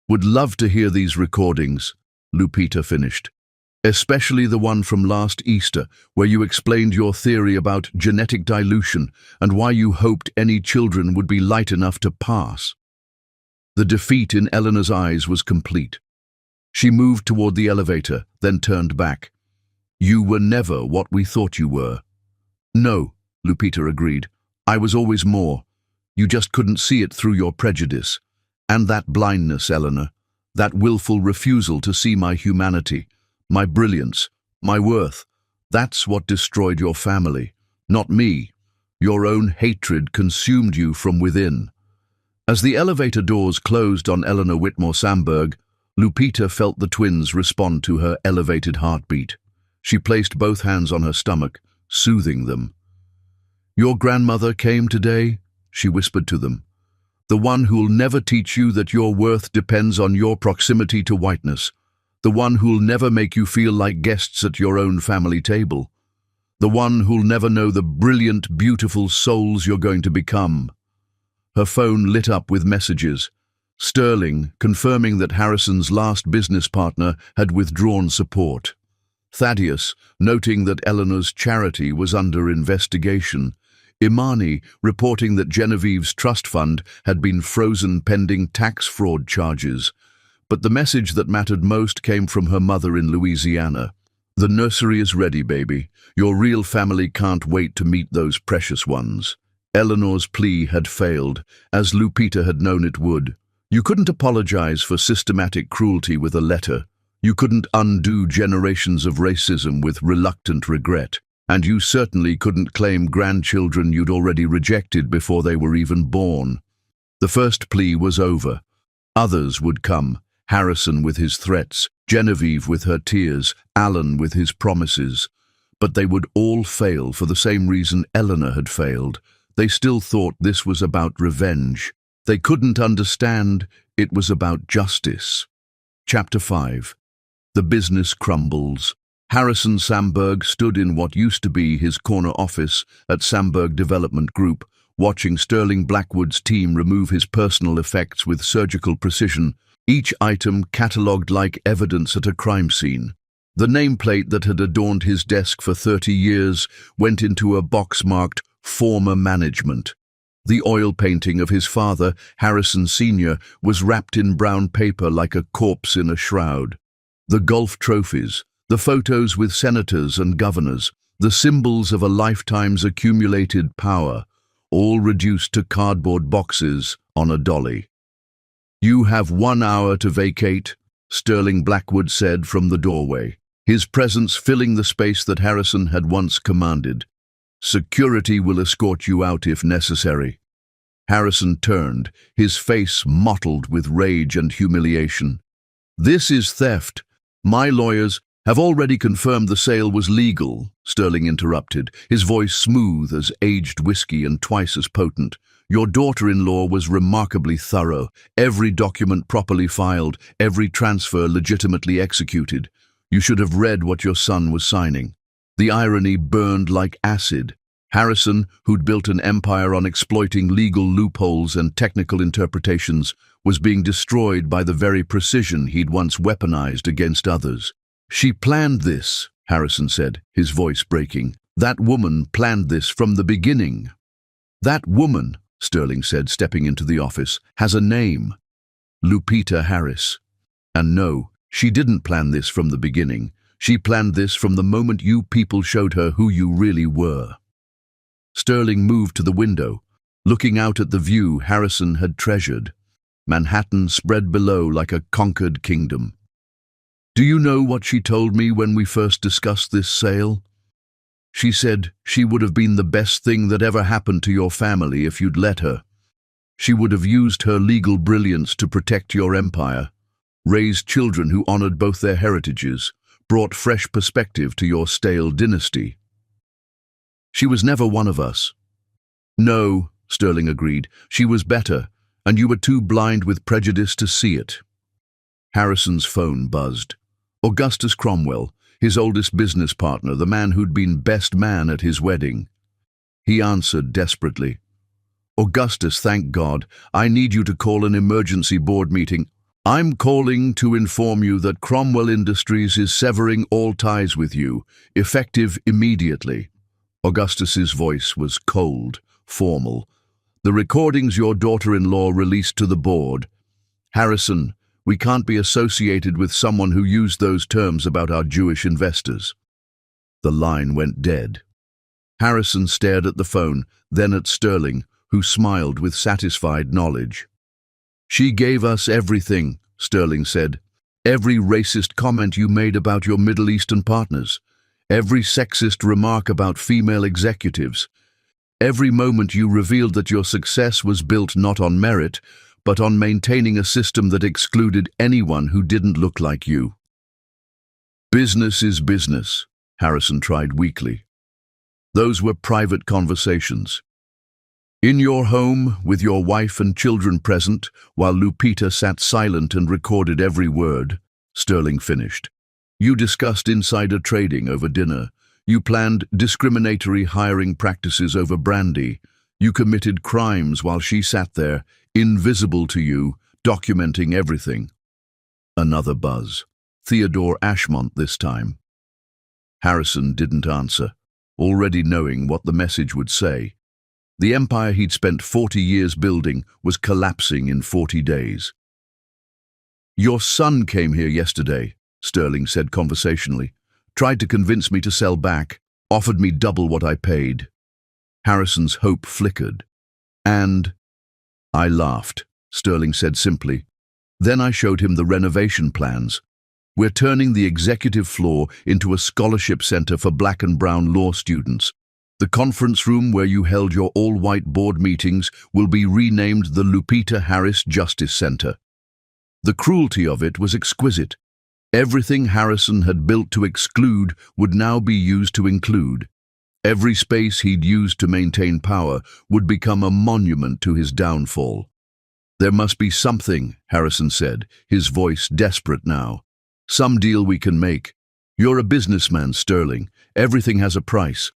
would love to hear these recordings," Lupita finished. "Especially the one from last Easter, where you explained your theory about genetic dilution and why you hoped any children would be light enough to pass." The defeat in Eleanor's eyes was complete. She moved toward the elevator, then turned back. "You were never what we thought you were." "No," Lupita agreed. "I was always more. You just couldn't see it through your prejudice. And that blindness, Eleanor, that willful refusal to see my humanity, my brilliance, my worth, that's what destroyed your family, not me. Your own hatred consumed you from within." As the elevator doors closed on Eleanor Whitmore Samberg, Lupita felt the twins respond to her elevated heartbeat. She placed both hands on her stomach, soothing them. "Your grandmother came today," she whispered to them. "The one who'll never teach you that your worth depends on your proximity to whiteness. The one who'll never make you feel like guests at your own family table. The one who'll never know the brilliant, beautiful souls you're going to become." Her phone lit up with messages. Sterling, confirming that Harrison's last business partner had withdrawn support. Thaddeus, noting that Eleanor's charity was under investigation. Imani reporting that Genevieve's trust fund had been frozen pending tax fraud charges. But the message that mattered most came from her mother in Louisiana. The nursery is ready, baby. Your real family can't wait to meet those precious ones. Eleanor's plea had failed, as Lupita had known it would. You couldn't apologize for systematic cruelty with a letter. You couldn't undo generations of racism with reluctant regret. And you certainly couldn't claim grandchildren you'd already rejected before they were even born. The first plea was over. Others would come. Harrison with his threats, Genevieve with her tears, Alan with his promises. But they would all fail for the same reason Eleanor had failed. They still thought this was about revenge. They couldn't understand it was about justice. Chapter 5. The business crumbles. Harrison Samberg stood in what used to be his corner office at Samberg Development Group, watching Sterling Blackwood's team remove his personal effects with surgical precision, each item catalogued like evidence at a crime scene. The nameplate that had adorned his desk for 30 years went into a box marked "Former Management." The oil painting of his father, Harrison Sr., was wrapped in brown paper like a corpse in a shroud. The golf trophies, the photos with senators and governors, the symbols of a lifetime's accumulated power, all reduced to cardboard boxes on a dolly. "You have 1 hour to vacate," Sterling Blackwood said from the doorway, his presence filling the space that Harrison had once commanded. "Security will escort you out if necessary." Harrison turned, his face mottled with rage and humiliation. "This is theft. My lawyers have already confirmed the sale was legal," Sterling interrupted, his voice smooth as aged whiskey and twice as potent. "Your daughter-in-law was remarkably thorough, every document properly filed, every transfer legitimately executed. You should have read what your son was signing." The irony burned like acid. Harrison, who'd built an empire on exploiting legal loopholes and technical interpretations, was being destroyed by the very precision he'd once weaponized against others. "She planned this," Harrison said, his voice breaking. "That woman planned this from the beginning." "That woman," Sterling said, stepping into the office, "has a name. Lupita Harris. And no, she didn't plan this from the beginning. She planned this from the moment you people showed her who you really were." Sterling moved to the window, looking out at the view Harrison had treasured. Manhattan spread below like a conquered kingdom. "Do you know what she told me when we first discussed this sale? She said she would have been the best thing that ever happened to your family if you'd let her. She would have used her legal brilliance to protect your empire, raised children who honored both their heritages, brought fresh perspective to your stale dynasty. She was never one of us." "No," Sterling agreed, "she was better, and you were too blind with prejudice to see it." Harrison's phone buzzed. Augustus Cromwell, his oldest business partner, the man who'd been best man at his wedding. He answered desperately. "Augustus, thank God. I need you to call an emergency board meeting. I'm calling to inform you that Cromwell Industries is severing all ties with you, effective immediately." Augustus's voice was cold, formal. "The recordings your daughter-in-law released to the board. Harrison, we can't be associated with someone who used those terms about our Jewish investors." The line went dead. Harrison stared at the phone, then at Sterling, who smiled with satisfied knowledge. "She gave us everything," Sterling said. "Every racist comment you made about your Middle Eastern partners. Every sexist remark about female executives. Every moment you revealed that your success was built not on merit, but on maintaining a system that excluded anyone who didn't look like you." "Business is business," Harrison tried weakly. "Those were private conversations. In your home, with your wife and children present, while Lupita sat silent and recorded every word," Sterling finished. "You discussed insider trading over dinner. You planned discriminatory hiring practices over brandy. You committed crimes while she sat there, invisible to you, documenting everything." Another buzz. Theodore Ashmont this time. Harrison didn't answer, already knowing what the message would say. The empire he'd spent 40 years building was collapsing in 40 days. "Your son came here yesterday," Sterling said conversationally. "Tried to convince me to sell back, offered me double what I paid." Harrison's hope flickered. "And?" "I laughed," Sterling said simply. "Then I showed him the renovation plans. We're turning the executive floor into a scholarship center for black and brown law students. The conference room where you held your all-white board meetings will be renamed the Lupita Harris Justice Center." The cruelty of it was exquisite. Everything Harrison had built to exclude would now be used to include. Every space he'd used to maintain power would become a monument to his downfall. "There must be something," Harrison said, his voice desperate now. "Some deal we can make. You're a businessman, Sterling. Everything has a price."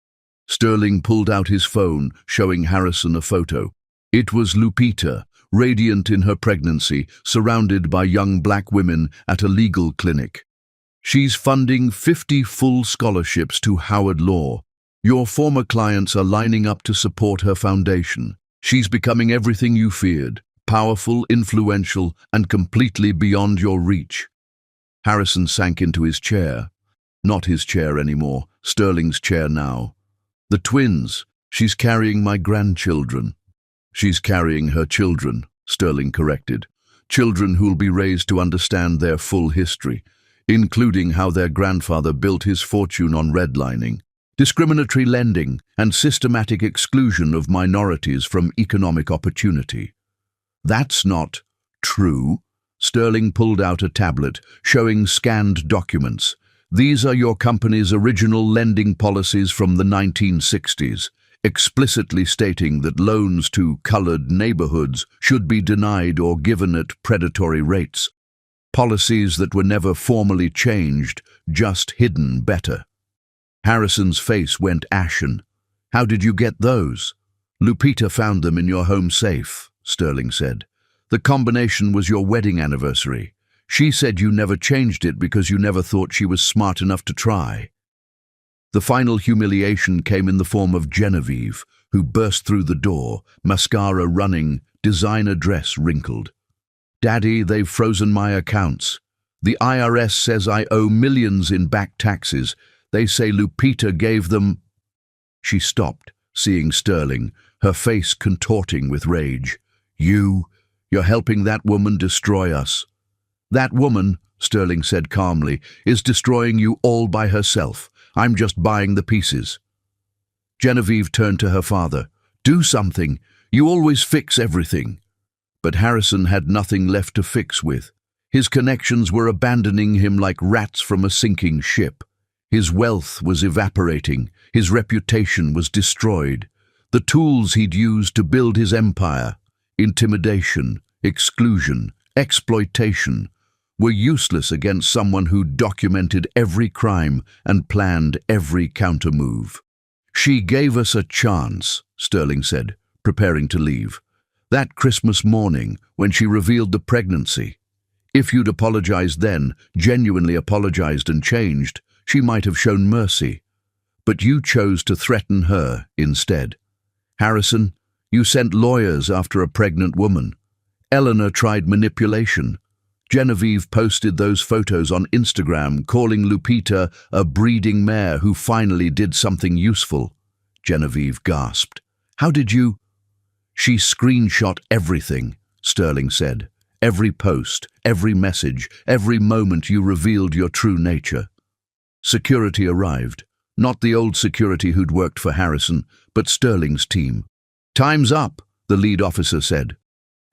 Sterling pulled out his phone, showing Harrison a photo. It was Lupita, radiant in her pregnancy, surrounded by young black women at a legal clinic. "She's funding 50 full scholarships to Howard Law. Your former clients are lining up to support her foundation. She's becoming everything you feared, powerful, influential, and completely beyond your reach." Harrison sank into his chair. Not his chair anymore, Sterling's chair now. "The twins. She's carrying my grandchildren." "She's carrying her children," Sterling corrected. "Children who'll be raised to understand their full history, including how their grandfather built his fortune on redlining, discriminatory lending, and systematic exclusion of minorities from economic opportunity." "That's not true." Sterling pulled out a tablet, showing scanned documents. "These are your company's original lending policies from the 1960s, explicitly stating that loans to colored neighborhoods should be denied or given at predatory rates. Policies that were never formally changed, just hidden better." Harrison's face went ashen. "How did you get those?" "Lupita found them in your home safe," Sterling said. "The combination was your wedding anniversary. She said you never changed it because you never thought she was smart enough to try." The final humiliation came in the form of Genevieve, who burst through the door, mascara running, designer dress wrinkled. "Daddy, they've frozen my accounts. The IRS says I owe millions in back taxes. They say Lupita gave them—" She stopped, seeing Sterling, her face contorting with rage. You're helping that woman destroy us." "That woman," Sterling said calmly, "is destroying you all by herself. I'm just buying the pieces." Genevieve turned to her father. "Do something. You always fix everything." But Harrison had nothing left to fix with. His connections were abandoning him like rats from a sinking ship. His wealth was evaporating. His reputation was destroyed. The tools he'd used to build his empire, intimidation, exclusion, exploitation, were useless against someone who documented every crime and planned every countermove. "She gave us a chance," Sterling said, preparing to leave. "That Christmas morning, when she revealed the pregnancy. If you'd apologized then, genuinely apologized and changed, she might have shown mercy. But you chose to threaten her instead. Harrison, you sent lawyers after a pregnant woman. Eleanor tried manipulation. Genevieve posted those photos on Instagram, calling Lupita a breeding mare who finally did something useful." Genevieve gasped. "How did you—" "She screenshot everything," Sterling said. "Every post, every message, every moment you revealed your true nature." Security arrived. Not the old security who'd worked for Harrison, but Sterling's team. "Time's up," the lead officer said.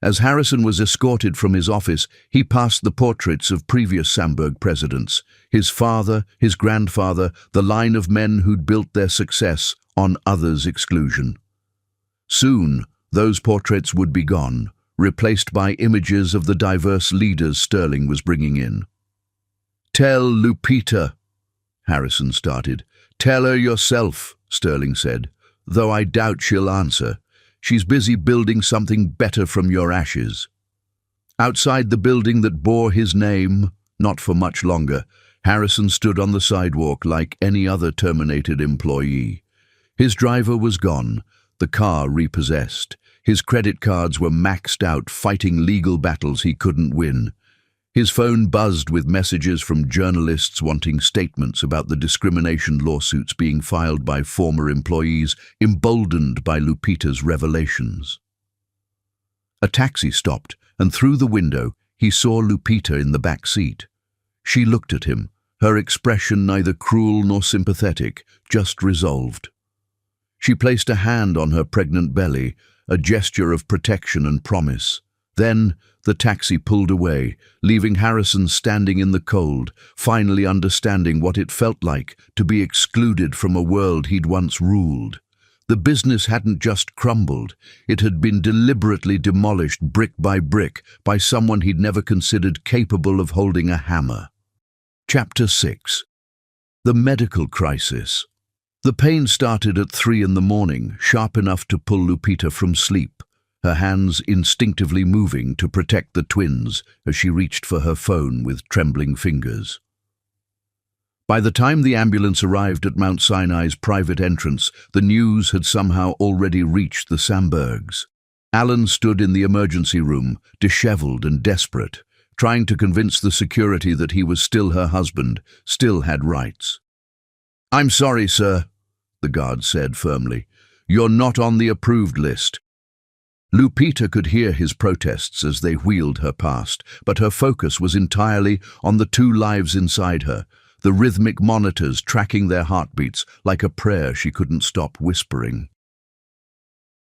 As Harrison was escorted from his office, he passed the portraits of previous Samberg presidents, his father, his grandfather, the line of men who'd built their success on others' exclusion. Soon, those portraits would be gone, replaced by images of the diverse leaders Sterling was bringing in. "Tell Lupita," Harrison started. "Tell her yourself," Sterling said, "though I doubt she'll answer. She's busy building something better from your ashes." Outside the building that bore his name, not for much longer, Harrison stood on the sidewalk like any other terminated employee. His driver was gone. the car repossessed. His credit cards were maxed out, fighting legal battles he couldn't win. His phone buzzed with messages from journalists wanting statements about the discrimination lawsuits being filed by former employees, emboldened by Lupita's revelations. A taxi stopped, and through the window, he saw Lupita in the back seat. She looked at him, her expression neither cruel nor sympathetic, just resolved. She placed a hand on her pregnant belly, a gesture of protection and promise. Then the taxi pulled away, leaving Harrison standing in the cold, finally understanding what it felt like to be excluded from a world he'd once ruled. The business hadn't just crumbled, it had been deliberately demolished brick by someone he'd never considered capable of holding a hammer. Chapter 6. The medical crisis. The pain started at 3 in the morning, sharp enough to pull Lupita from sleep, her hands instinctively moving to protect the twins as she reached for her phone with trembling fingers. By the time the ambulance arrived at Mount Sinai's private entrance, the news had somehow already reached the Sandbergs. Alan stood in the emergency room, disheveled and desperate, trying to convince the security that he was still her husband, still had rights. "I'm sorry, sir," the guard said firmly. "You're not on the approved list." Lupita could hear his protests as they wheeled her past, but her focus was entirely on the 2 lives inside her, the rhythmic monitors tracking their heartbeats like a prayer she couldn't stop whispering.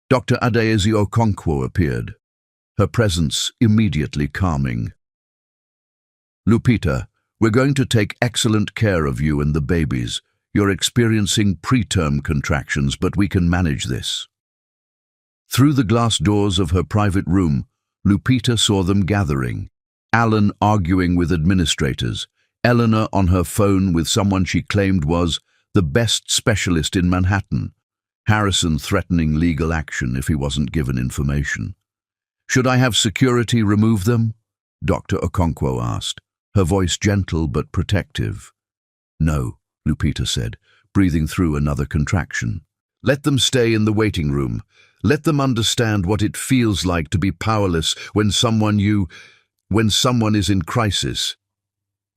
Dr. Adaeze Okonkwo appeared, her presence immediately calming. "Lupita, we're going to take excellent care of you and the babies. You're experiencing preterm contractions, but we can manage this." Through the glass doors of her private room, Lupita saw them gathering. Alan arguing with administrators, Eleanor on her phone with someone she claimed was the best specialist in Manhattan, Harrison threatening legal action if he wasn't given information. "Should I have security remove them?" Dr. Okonkwo asked, her voice gentle but protective. "No," Lupita said, breathing through another contraction. "Let them stay in the waiting room. Let them understand what it feels like to be powerless when someone is in crisis."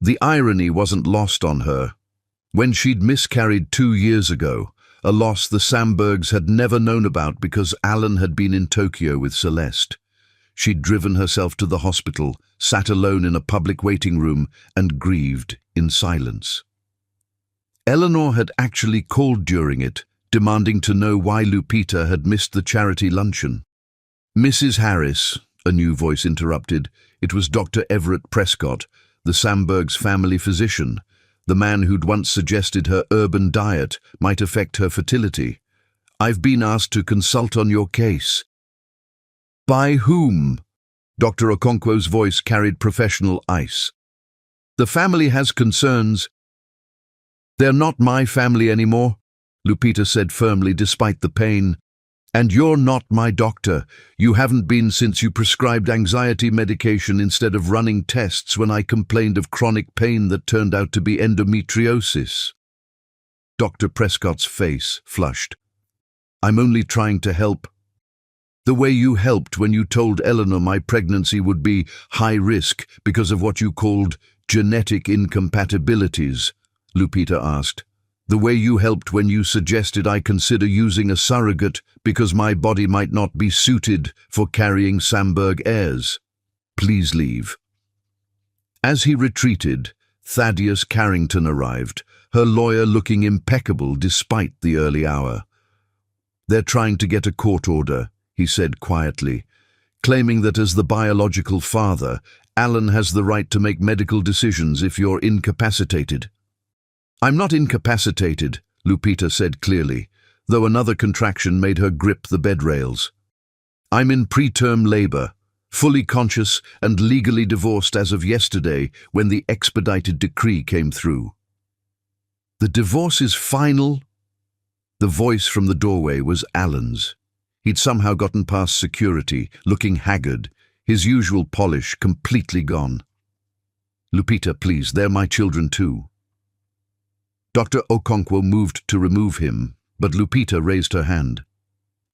The irony wasn't lost on her. When she'd miscarried 2 years ago, a loss the Sandbergs had never known about because Alan had been in Tokyo with Celeste, she'd driven herself to the hospital, sat alone in a public waiting room, and grieved in silence. Eleanor had actually called during it, demanding to know why Lupita had missed the charity luncheon. "Mrs. Harris," a new voice interrupted. It was Dr. Everett Prescott, the Sandbergs' family physician, the man who'd once suggested her urban diet might affect her fertility. "I've been asked to consult on your case." "By whom?" Dr. Okonkwo's voice carried professional ice. "The family has concerns." "They're not my family anymore," Lupita said firmly despite the pain. "And you're not my doctor. You haven't been since you prescribed anxiety medication instead of running tests when I complained of chronic pain that turned out to be endometriosis." Dr. Prescott's face flushed. "I'm only trying to help. The way you helped when you told Eleanor my pregnancy would be high risk because of what you called genetic incompatibilities," Lupita asked. "The way you helped when you suggested I consider using a surrogate because my body might not be suited for carrying Sandberg heirs. Please leave." As he retreated, Thaddeus Carrington arrived, her lawyer looking impeccable despite the early hour. "They're trying to get a court order," he said quietly, claiming that as the biological father, Alan has the right to make medical decisions if you're incapacitated. "I'm not incapacitated," Lupita said clearly, though another contraction made her grip the bed rails. "I'm in preterm labor, fully conscious and legally divorced as of yesterday when the expedited decree came through." "The divorce is final?" The voice from the doorway was Alan's. He'd somehow gotten past security, looking haggard, his usual polish completely gone. "Lupita, please, they're my children too." Dr. Okonkwo moved to remove him, but Lupita raised her hand.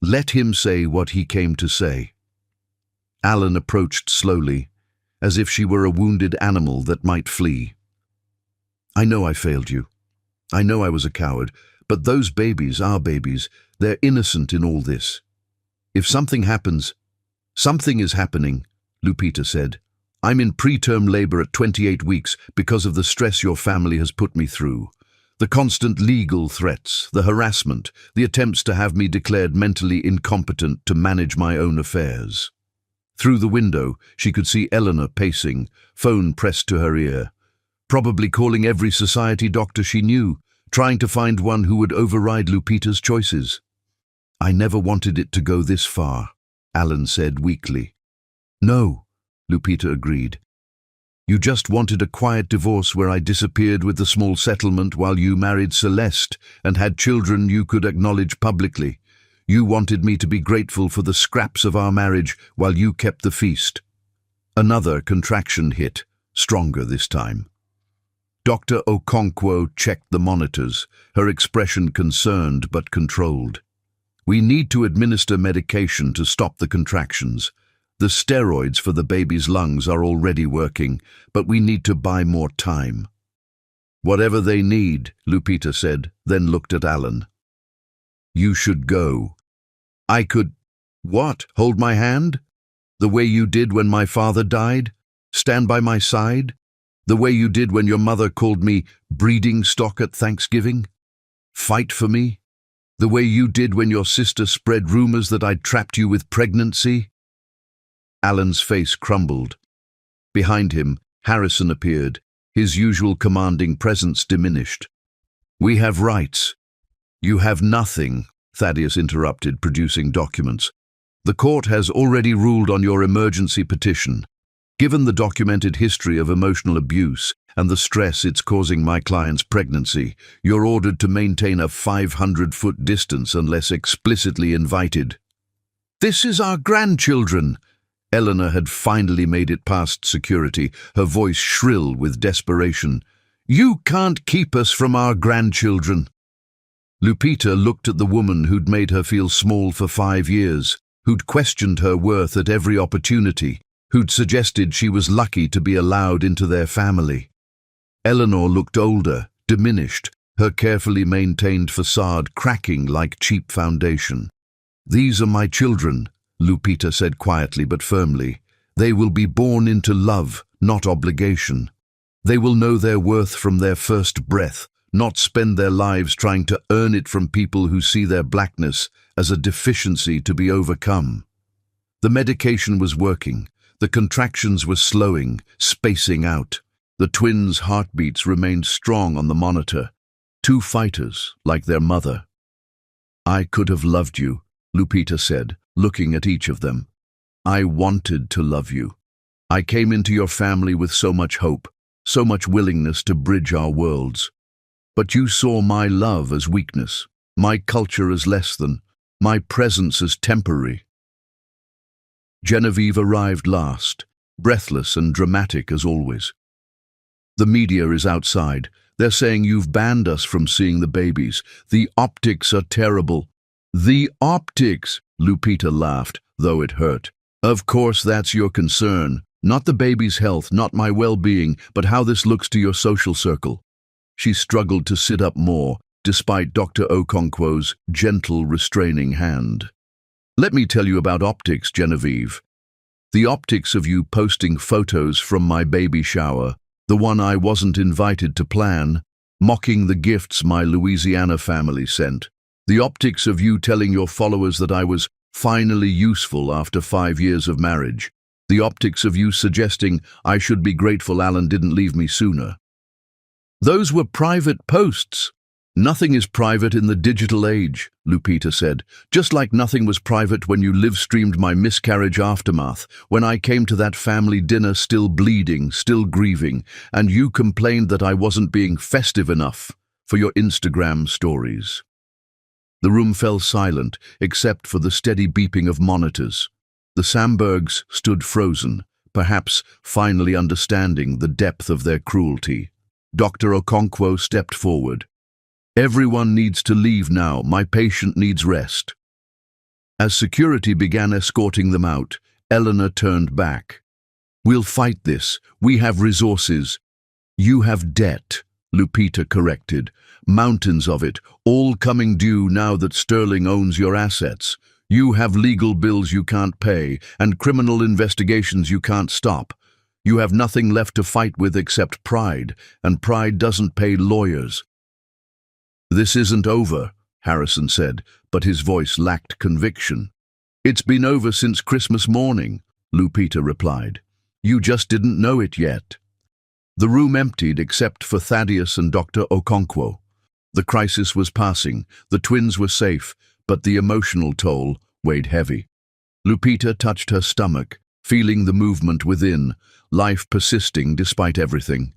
Let him say what he came to say. Alan approached slowly, as if she were a wounded animal that might flee. I know I failed you. I know I was a coward, but those babies are babies. They're innocent in all this. If something happens, something is happening, Lupita said. I'm in preterm labor at 28 weeks because of the stress your family has put me through. The constant legal threats, the harassment, the attempts to have me declared mentally incompetent to manage my own affairs. Through the window, she could see Eleanor pacing, phone pressed to her ear, probably calling every society doctor she knew, trying to find one who would override Lupita's choices. I never wanted it to go this far, Alan said weakly. No, Lupita agreed. You just wanted a quiet divorce where I disappeared with the small settlement while you married Celeste and had children you could acknowledge publicly. You wanted me to be grateful for the scraps of our marriage while you kept the feast. Another contraction hit, stronger this time. Dr. Okonkwo checked the monitors, her expression concerned but controlled. We need to administer medication to stop the contractions. The steroids for the baby's lungs are already working, but we need to buy more time. Whatever they need, Lupita said, then looked at Alan. You should go. I could… What? Hold my hand? The way you did when my father died? Stand by my side? The way you did when your mother called me breeding stock at Thanksgiving? Fight for me? The way you did when your sister spread rumors that I'd trapped you with pregnancy? Alan's face crumbled. Behind him, Harrison appeared, his usual commanding presence diminished. We have rights. You have nothing, Thaddeus interrupted, producing documents. The court has already ruled on your emergency petition. Given the documented history of emotional abuse and the stress it's causing my client's pregnancy, you're ordered to maintain a 500-foot distance unless explicitly invited. This is our grandchildren. Eleanor had finally made it past security, her voice shrill with desperation. You can't keep us from our grandchildren. Lupita looked at the woman who'd made her feel small for 5 years, who'd questioned her worth at every opportunity, who'd suggested she was lucky to be allowed into their family. Eleanor looked older, diminished, her carefully maintained facade cracking like cheap foundation. These are my children, Lupita said quietly but firmly. They will be born into love, not obligation. They will know their worth from their first breath, not spend their lives trying to earn it from people who see their blackness as a deficiency to be overcome. The medication was working. The contractions were slowing, spacing out. The twins' heartbeats remained strong on the monitor. 2 fighters, like their mother. I could have loved you, Lupita said, looking at each of them. I wanted to love you. I came into your family with so much hope, so much willingness to bridge our worlds. But you saw my love as weakness, my culture as less than, my presence as temporary. Genevieve arrived last, breathless and dramatic as always. The media is outside. They're saying you've banned us from seeing the babies. The optics are terrible. The optics, Lupita laughed, though it hurt. Of course that's your concern. Not the baby's health, not my well-being, but how this looks to your social circle. She struggled to sit up more, despite Dr. Okonkwo's gentle, restraining hand. Let me tell you about optics, Genevieve. The optics of you posting photos from my baby shower, the one I wasn't invited to plan, mocking the gifts my Louisiana family sent. The optics of you telling your followers that I was finally useful after 5 years of marriage. The optics of you suggesting I should be grateful Alan didn't leave me sooner. Those were private posts. Nothing is private in the digital age, Lupita said, just like nothing was private when you live-streamed my miscarriage aftermath, when I came to that family dinner still bleeding, still grieving, and you complained that I wasn't being festive enough for your Instagram stories. The room fell silent, except for the steady beeping of monitors. The Sambergs stood frozen, perhaps finally understanding the depth of their cruelty. Dr. Okonkwo stepped forward. Everyone needs to leave now. My patient needs rest. As security began escorting them out, Eleanor turned back. "We'll fight this. We have resources." "You have debt," Lupita corrected. "Mountains of it, all coming due now that Sterling owns your assets. You have legal bills you can't pay, and criminal investigations you can't stop. You have nothing left to fight with except pride, and pride doesn't pay lawyers." "This isn't over," Harrison said, but his voice lacked conviction. "It's been over since Christmas morning," Lupita replied. "You just didn't know it yet." The room emptied except for Thaddeus and Dr. Okonkwo. The crisis was passing, the twins were safe, but the emotional toll weighed heavy. Lupita touched her stomach, feeling the movement within, life persisting despite everything.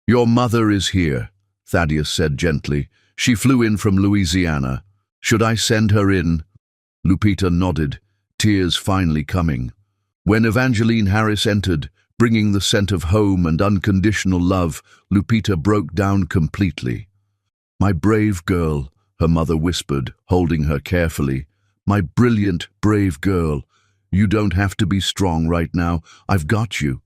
"Your mother is here," Thaddeus said gently. "She flew in from Louisiana. Should I send her in?" Lupita nodded, tears finally coming. When Evangeline Harris entered, bringing the scent of home and unconditional love, Lupita broke down completely. "My brave girl," her mother whispered, holding her carefully. "My brilliant, brave girl. You don't have to be strong right now. I've got you."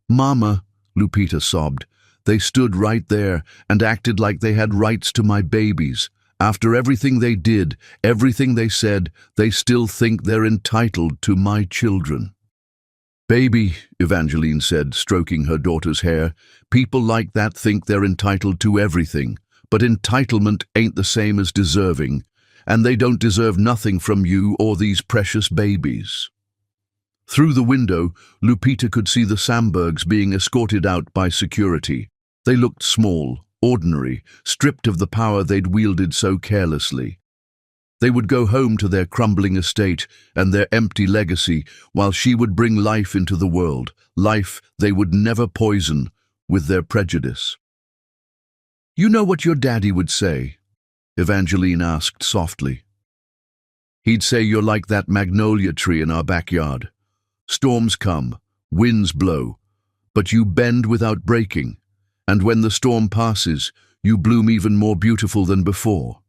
"Mama," Lupita sobbed. "They stood right there and acted like they had rights to my babies. After everything they did, everything they said, they still think they're entitled to my children." "Baby," Evangeline said, stroking her daughter's hair, "people like that think they're entitled to everything. But entitlement ain't the same as deserving, and they don't deserve nothing from you or these precious babies." Through the window, Lupita could see the Sambergs being escorted out by security. They looked small, ordinary, stripped of the power they'd wielded so carelessly. They would go home to their crumbling estate and their empty legacy, while she would bring life into the world, life they would never poison with their prejudice. "You know what your daddy would say?" Evangeline asked softly. "He'd say you're like that magnolia tree in our backyard. Storms come, winds blow, but you bend without breaking, and when the storm passes, you bloom even more beautiful than before."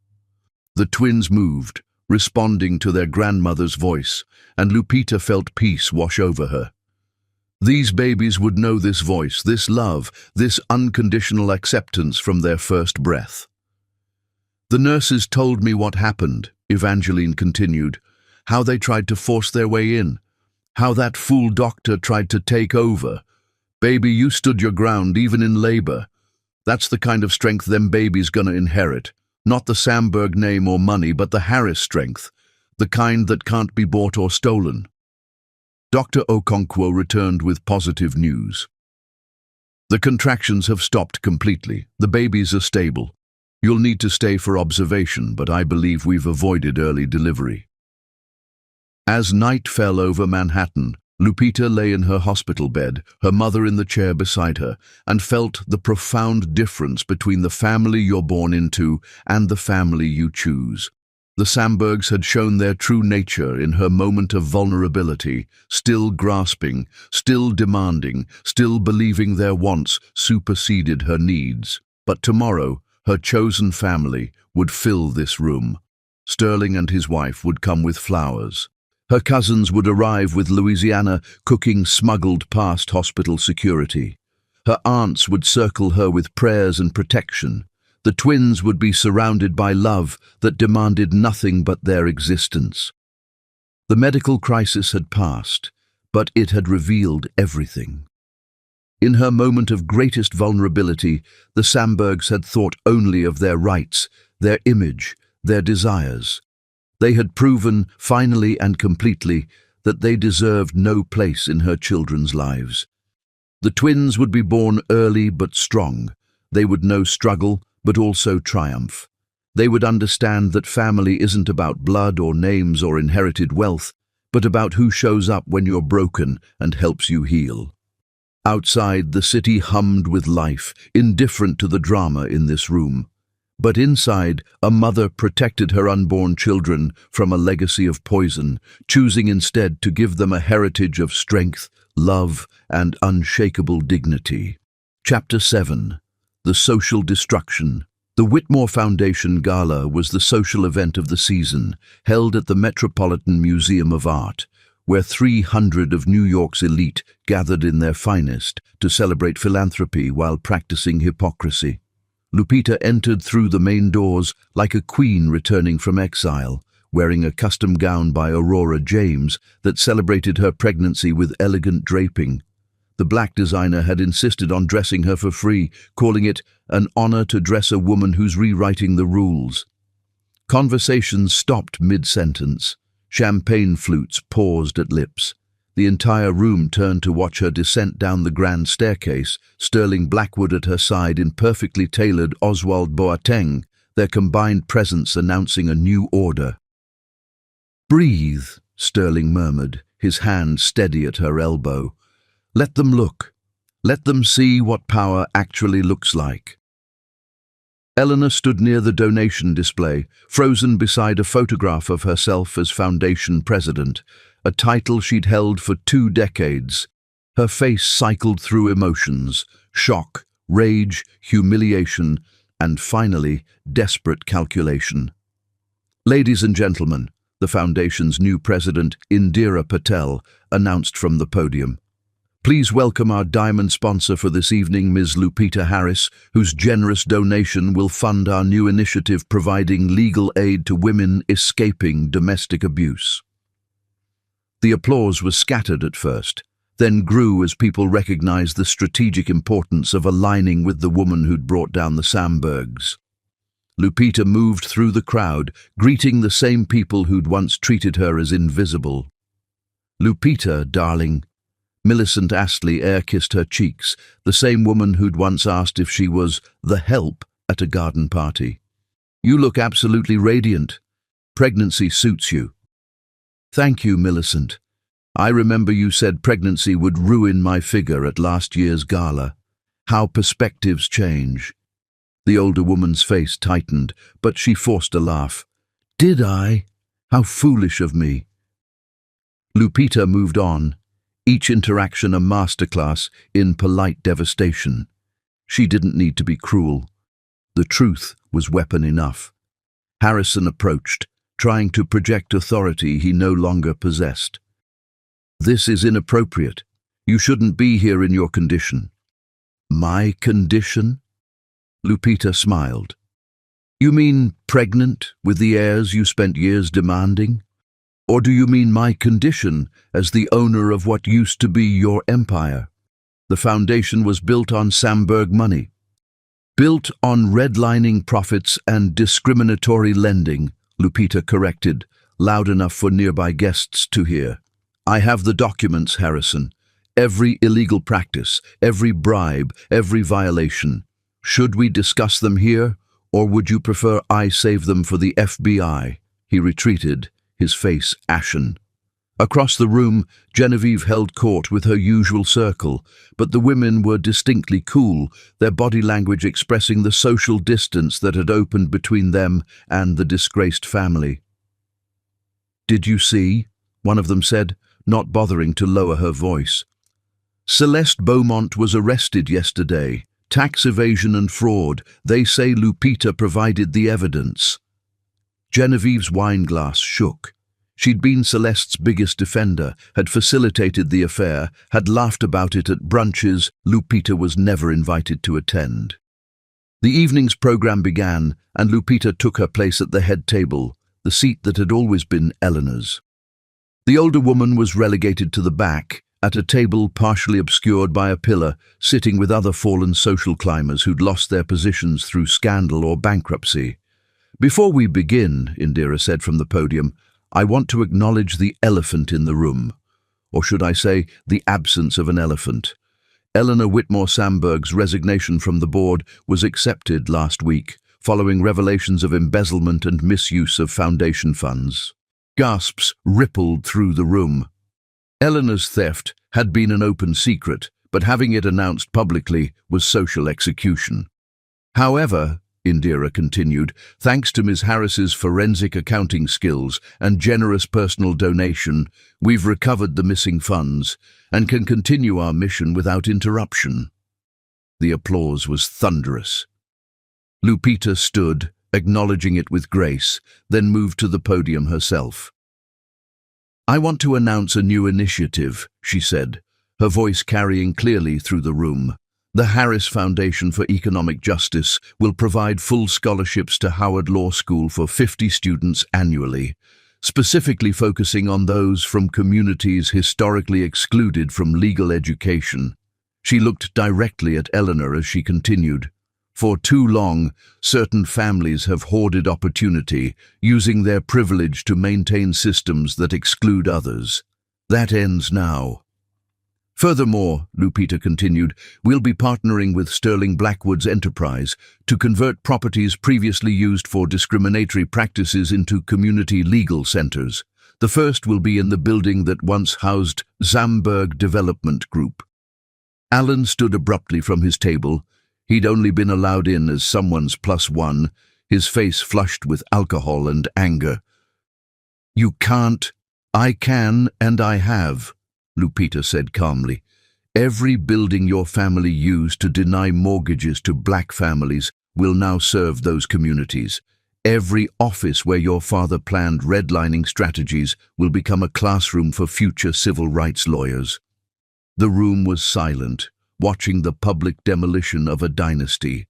The twins moved, responding to their grandmother's voice, and Lupita felt peace wash over her. These babies would know this voice, this love, this unconditional acceptance from their first breath. "The nurses told me what happened," Evangeline continued, "how they tried to force their way in, how that fool doctor tried to take over. Baby, you stood your ground even in labor. That's the kind of strength them babies gonna inherit. Not the Samberg name or money, but the Harris strength, the kind that can't be bought or stolen." Dr. Okonkwo returned with positive news. "The contractions have stopped completely. The babies are stable. You'll need to stay for observation, but I believe we've avoided early delivery." As night fell over Manhattan, Lupita lay in her hospital bed, her mother in the chair beside her, and felt the profound difference between the family you're born into and the family you choose. The Sambergs had shown their true nature in her moment of vulnerability, still grasping, still demanding, still believing their wants superseded her needs. But tomorrow, her chosen family would fill this room. Sterling and his wife would come with flowers. Her cousins would arrive with Louisiana cooking smuggled past hospital security. Her aunts would circle her with prayers and protection. The twins would be surrounded by love that demanded nothing but their existence. The medical crisis had passed, but it had revealed everything. In her moment of greatest vulnerability, the Sambergs had thought only of their rights, their image, their desires. They had proven, finally and completely, that they deserved no place in her children's lives. The twins would be born early but strong. They would know struggle, but also triumph. They would understand that family isn't about blood or names or inherited wealth, but about who shows up when you're broken and helps you heal. Outside, the city hummed with life, indifferent to the drama in this room. But inside, a mother protected her unborn children from a legacy of poison, choosing instead to give them a heritage of strength, love, and unshakable dignity. Chapter 7. The Social Destruction. The Whitmore Foundation Gala was the social event of the season, held at the Metropolitan Museum of Art, where 300 of New York's elite gathered in their finest to celebrate philanthropy while practicing hypocrisy. Lupita entered through the main doors like a queen returning from exile, wearing a custom gown by Aurora James that celebrated her pregnancy with elegant draping. The black designer had insisted on dressing her for free, calling it an honor to dress a woman who's rewriting the rules. Conversations stopped mid-sentence. Champagne flutes paused at lips. The entire room turned to watch her descent down the grand staircase, Sterling Blackwood at her side in perfectly tailored Oswald Boateng, their combined presence announcing a new order. "Breathe," Sterling murmured, his hand steady at her elbow. "Let them look. Let them see what power actually looks like." Eleanor stood near the donation display, frozen beside a photograph of herself as foundation president, a title she'd held for 2 decades. Her face cycled through emotions: shock, rage, humiliation, and finally, desperate calculation. "Ladies and gentlemen," the foundation's new president, Indira Patel, announced from the podium. "Please welcome our diamond sponsor for this evening, Ms. Lupita Harris, whose generous donation will fund our new initiative providing legal aid to women escaping domestic abuse." The applause was scattered at first, then grew as people recognized the strategic importance of aligning with the woman who'd brought down the Sambergs. Lupita moved through the crowd, greeting the same people who'd once treated her as invisible. "Lupita, darling." Millicent Astley air-kissed her cheeks, the same woman who'd once asked if she was the help at a garden party. "You look absolutely radiant. Pregnancy suits you." "Thank you, Millicent. I remember you said pregnancy would ruin my figure at last year's gala. How perspectives change." The older woman's face tightened, but she forced a laugh. "Did I? How foolish of me." Lupita moved on, each interaction a masterclass in polite devastation. She didn't need to be cruel. The truth was weapon enough. Harrison approached, trying to project authority he no longer possessed. "This is inappropriate. You shouldn't be here in your condition." "My condition?" Lupita smiled. "You mean pregnant with the heirs you spent years demanding? Or do you mean my condition as the owner of what used to be your empire? The foundation was built on Samberg money. Built on redlining profits and discriminatory lending," Lupita corrected, loud enough for nearby guests to hear. "I have the documents, Harrison. Every illegal practice, every bribe, every violation. Should we discuss them here, or would you prefer I save them for the FBI?" He retreated, his face ashen. Across the room, Genevieve held court with her usual circle, but the women were distinctly cool, their body language expressing the social distance that had opened between them and the disgraced family. "Did you see?" one of them said, not bothering to lower her voice. "Celeste Beaumont was arrested yesterday. Tax evasion and fraud. They say Lupita provided the evidence." Genevieve's wineglass shook. She'd been Celeste's biggest defender, had facilitated the affair, had laughed about it at brunches Lupita was never invited to attend. The evening's program began, and Lupita took her place at the head table, the seat that had always been Eleanor's. The older woman was relegated to the back, at a table partially obscured by a pillar, sitting with other fallen social climbers who'd lost their positions through scandal or bankruptcy. "Before we begin," Indira said from the podium, "I want to acknowledge the elephant in the room. Or should I say, the absence of an elephant. Eleanor Whitmore Samberg's resignation from the board was accepted last week, following revelations of embezzlement and misuse of foundation funds." Gasps rippled through the room. Eleanor's theft had been an open secret, but having it announced publicly was social execution. "However," Indira continued, "thanks to Ms. Harris's forensic accounting skills and generous personal donation, we've recovered the missing funds and can continue our mission without interruption." The applause was thunderous. Lupita stood, acknowledging it with grace, then moved to the podium herself. "I want to announce a new initiative," she said, her voice carrying clearly through the room. "The Harris Foundation for Economic Justice will provide full scholarships to Howard Law School for 50 students annually, specifically focusing on those from communities historically excluded from legal education." She looked directly at Eleanor as she continued. "For too long, certain families have hoarded opportunity, using their privilege to maintain systems that exclude others. That ends now. Furthermore," Lupita continued, "we'll be partnering with Sterling Blackwood's enterprise to convert properties previously used for discriminatory practices into community legal centers. The first will be in the building that once housed Zamberg Development Group." Alan stood abruptly from his table. He'd only been allowed in as someone's plus one, his face flushed with alcohol and anger. "You can't." "I can, and I have," Lupita said calmly. "Every building your family used to deny mortgages to black families will now serve those communities. Every office where your father planned redlining strategies will become a classroom for future civil rights lawyers." The room was silent, watching the public demolition of a dynasty.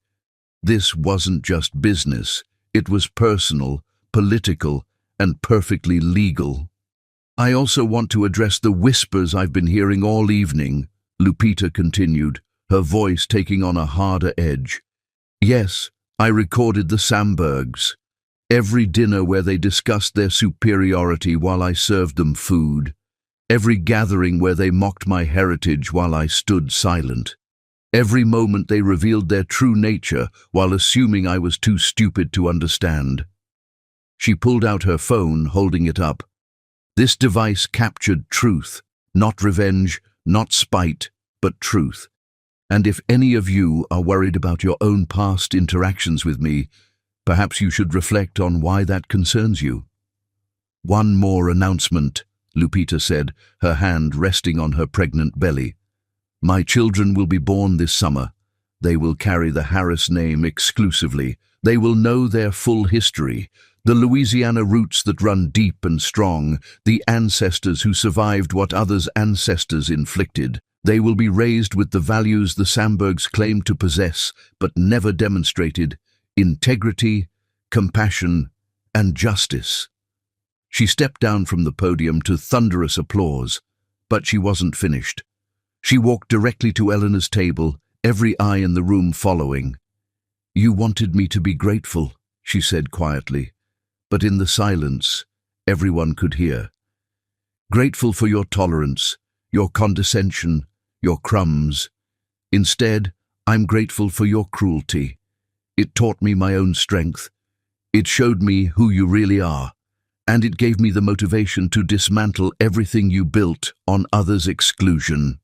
This wasn't just business, it was personal, political, and perfectly legal. "I also want to address the whispers I've been hearing all evening," Lupita continued, her voice taking on a harder edge. "Yes, I recorded the Sambergs. Every dinner where they discussed their superiority while I served them food. Every gathering where they mocked my heritage while I stood silent. Every moment they revealed their true nature while assuming I was too stupid to understand." She pulled out her phone, holding it up. "This device captured truth, not revenge, not spite, but truth. And if any of you are worried about your own past interactions with me, perhaps you should reflect on why that concerns you." "One more announcement," Lupita said, her hand resting on her pregnant belly. "My children will be born this summer. They will carry the Harris name exclusively. They will know their full history, the Louisiana roots that run deep and strong, the ancestors who survived what others' ancestors inflicted. They will be raised with the values the Sambergs claimed to possess but never demonstrated: integrity, compassion, and justice." She stepped down from the podium to thunderous applause, but she wasn't finished. She walked directly to Eleanor's table, every eye in the room following. "You wanted me to be grateful," she said quietly, but in the silence, everyone could hear. "Grateful for your tolerance, your condescension, your crumbs. Instead, I'm grateful for your cruelty. It taught me my own strength. It showed me who you really are. And it gave me the motivation to dismantle everything you built on others' exclusion."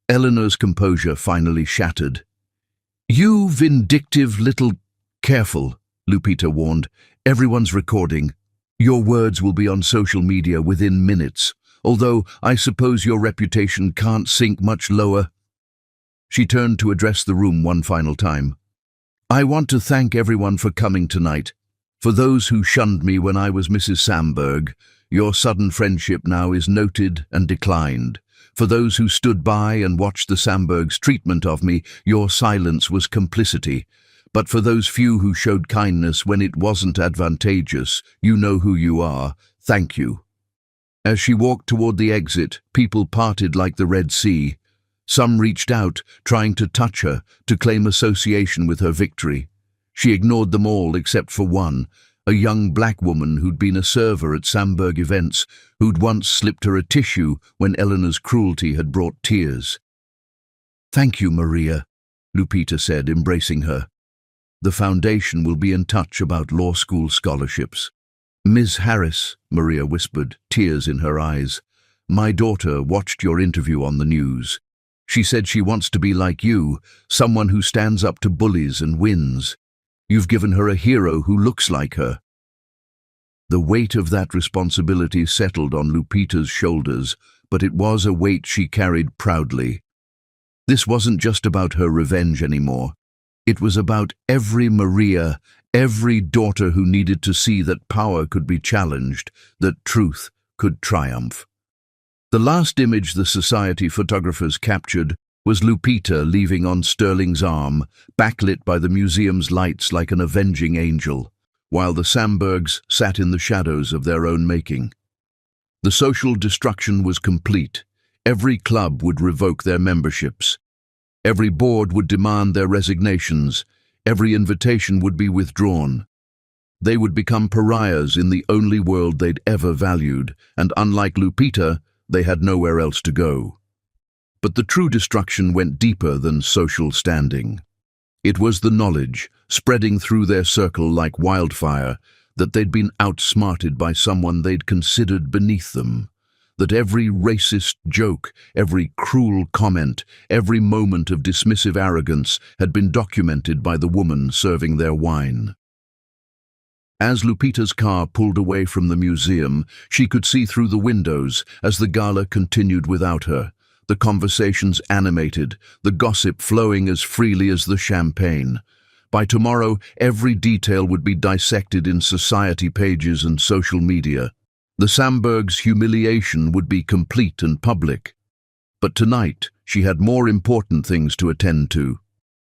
Eleanor's composure finally shattered. "You vindictive little—" "Careful," Lupita warned. "Everyone's recording. Your words will be on social media within minutes, although I suppose your reputation can't sink much lower." She turned to address the room one final time. "I want to thank everyone for coming tonight. For those who shunned me when I was Mrs. Samberg, your sudden friendship now is noted and declined. For those who stood by and watched the Sambergs' treatment of me, your silence was complicity. But for those few who showed kindness when it wasn't advantageous, you know who you are. Thank you." As she walked toward the exit, people parted like the Red Sea. Some reached out, trying to touch her, to claim association with her victory. She ignored them all except for one, a young black woman who'd been a server at Samberg events, who'd once slipped her a tissue when Eleanor's cruelty had brought tears. "Thank you, Maria," Lupita said, embracing her. "The foundation will be in touch about law school scholarships." "Ms. Harris," Maria whispered, tears in her eyes, "my daughter watched your interview on the news. She said she wants to be like you, someone who stands up to bullies and wins. You've given her a hero who looks like her." The weight of that responsibility settled on Lupita's shoulders, but it was a weight she carried proudly. This wasn't just about her revenge anymore. It was about every Maria, every daughter who needed to see that power could be challenged, that truth could triumph. The last image the society photographers captured was Lupita leaving on Sterling's arm, backlit by the museum's lights like an avenging angel, while the Sambergs sat in the shadows of their own making. The social destruction was complete. Every club would revoke their memberships. Every board would demand their resignations. Every invitation would be withdrawn. They would become pariahs in the only world they'd ever valued, and unlike Lupita, they had nowhere else to go. But the true destruction went deeper than social standing. It was the knowledge, spreading through their circle like wildfire, that they'd been outsmarted by someone they'd considered beneath them, that every racist joke, every cruel comment, every moment of dismissive arrogance had been documented by the woman serving their wine. As Lupita's car pulled away from the museum, she could see through the windows as the gala continued without her, the conversations animated, the gossip flowing as freely as the champagne. By tomorrow, every detail would be dissected in society pages and social media. The Sambergs' humiliation would be complete and public. But tonight, she had more important things to attend to.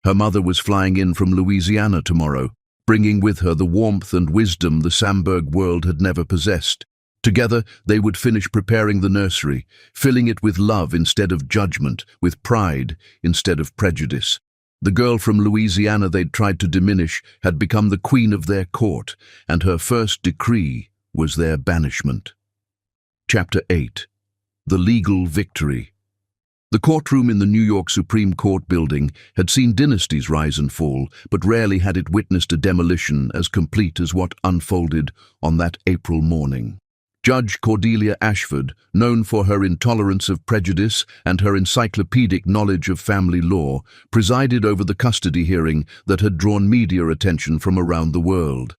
Her mother was flying in from Louisiana tomorrow, bringing with her the warmth and wisdom the Samberg world had never possessed. Together, they would finish preparing the nursery, filling it with love instead of judgment, with pride instead of prejudice. The girl from Louisiana they'd tried to diminish had become the queen of their court, and her first decree was their banishment. Chapter 8. The Legal Victory. The courtroom in the New York Supreme Court building had seen dynasties rise and fall, but rarely had it witnessed a demolition as complete as what unfolded on that April morning. Judge Cordelia Ashford, known for her intolerance of prejudice and her encyclopedic knowledge of family law, presided over the custody hearing that had drawn media attention from around the world.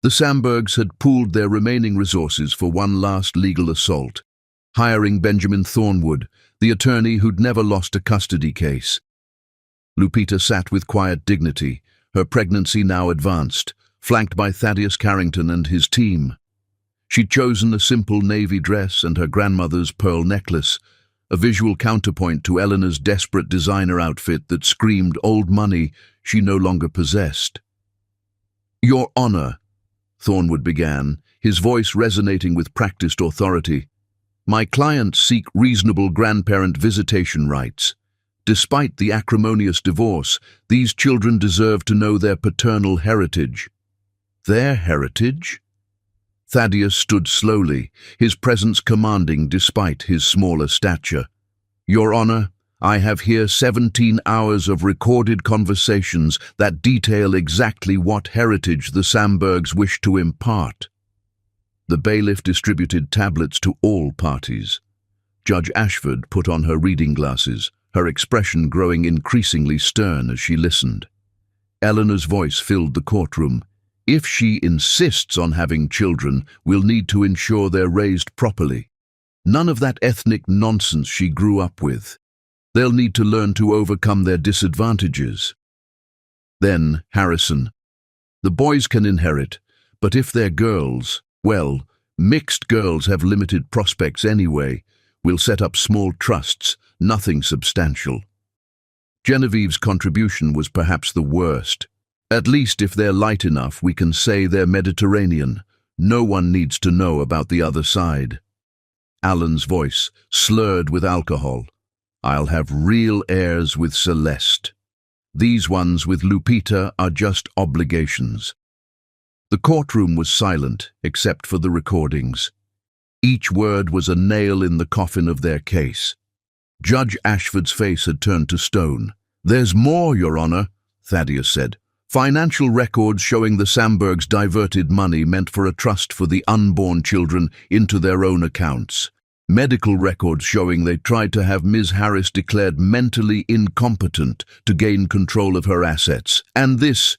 The Sambergs had pooled their remaining resources for one last legal assault, hiring Benjamin Thornwood, the attorney who'd never lost a custody case. Lupita sat with quiet dignity, her pregnancy now advanced, flanked by Thaddeus Carrington and his team. She'd chosen a simple navy dress and her grandmother's pearl necklace, a visual counterpoint to Eleanor's desperate designer outfit that screamed old money she no longer possessed. "Your Honor," Thornwood began, his voice resonating with practiced authority, "my clients seek reasonable grandparent visitation rights. Despite the acrimonious divorce, these children deserve to know their paternal heritage." "Their heritage?" Thaddeus stood slowly, his presence commanding despite his smaller stature. "Your Honor, I have here 17 hours of recorded conversations that detail exactly what heritage the Sambergs wish to impart." The bailiff distributed tablets to all parties. Judge Ashford put on her reading glasses, her expression growing increasingly stern as she listened. Eleanor's voice filled the courtroom. "If she insists on having children, we'll need to ensure they're raised properly. None of that ethnic nonsense she grew up with. They'll need to learn to overcome their disadvantages." Then Harrison. "The boys can inherit, but if they're girls, well, mixed girls have limited prospects anyway. We'll set up small trusts, nothing substantial." Genevieve's contribution was perhaps the worst. "At least if they're light enough, we can say they're Mediterranean. No one needs to know about the other side." Alan's voice, slurred with alcohol. "I'll have real heirs with Celeste. These ones with Lupita are just obligations." The courtroom was silent, except for the recordings. Each word was a nail in the coffin of their case. Judge Ashford's face had turned to stone. "There's more, Your Honor," Thaddeus said. "Financial records showing the Sambergs diverted money meant for a trust for the unborn children into their own accounts. Medical records showing they tried to have Ms. Harris declared mentally incompetent to gain control of her assets. And this,"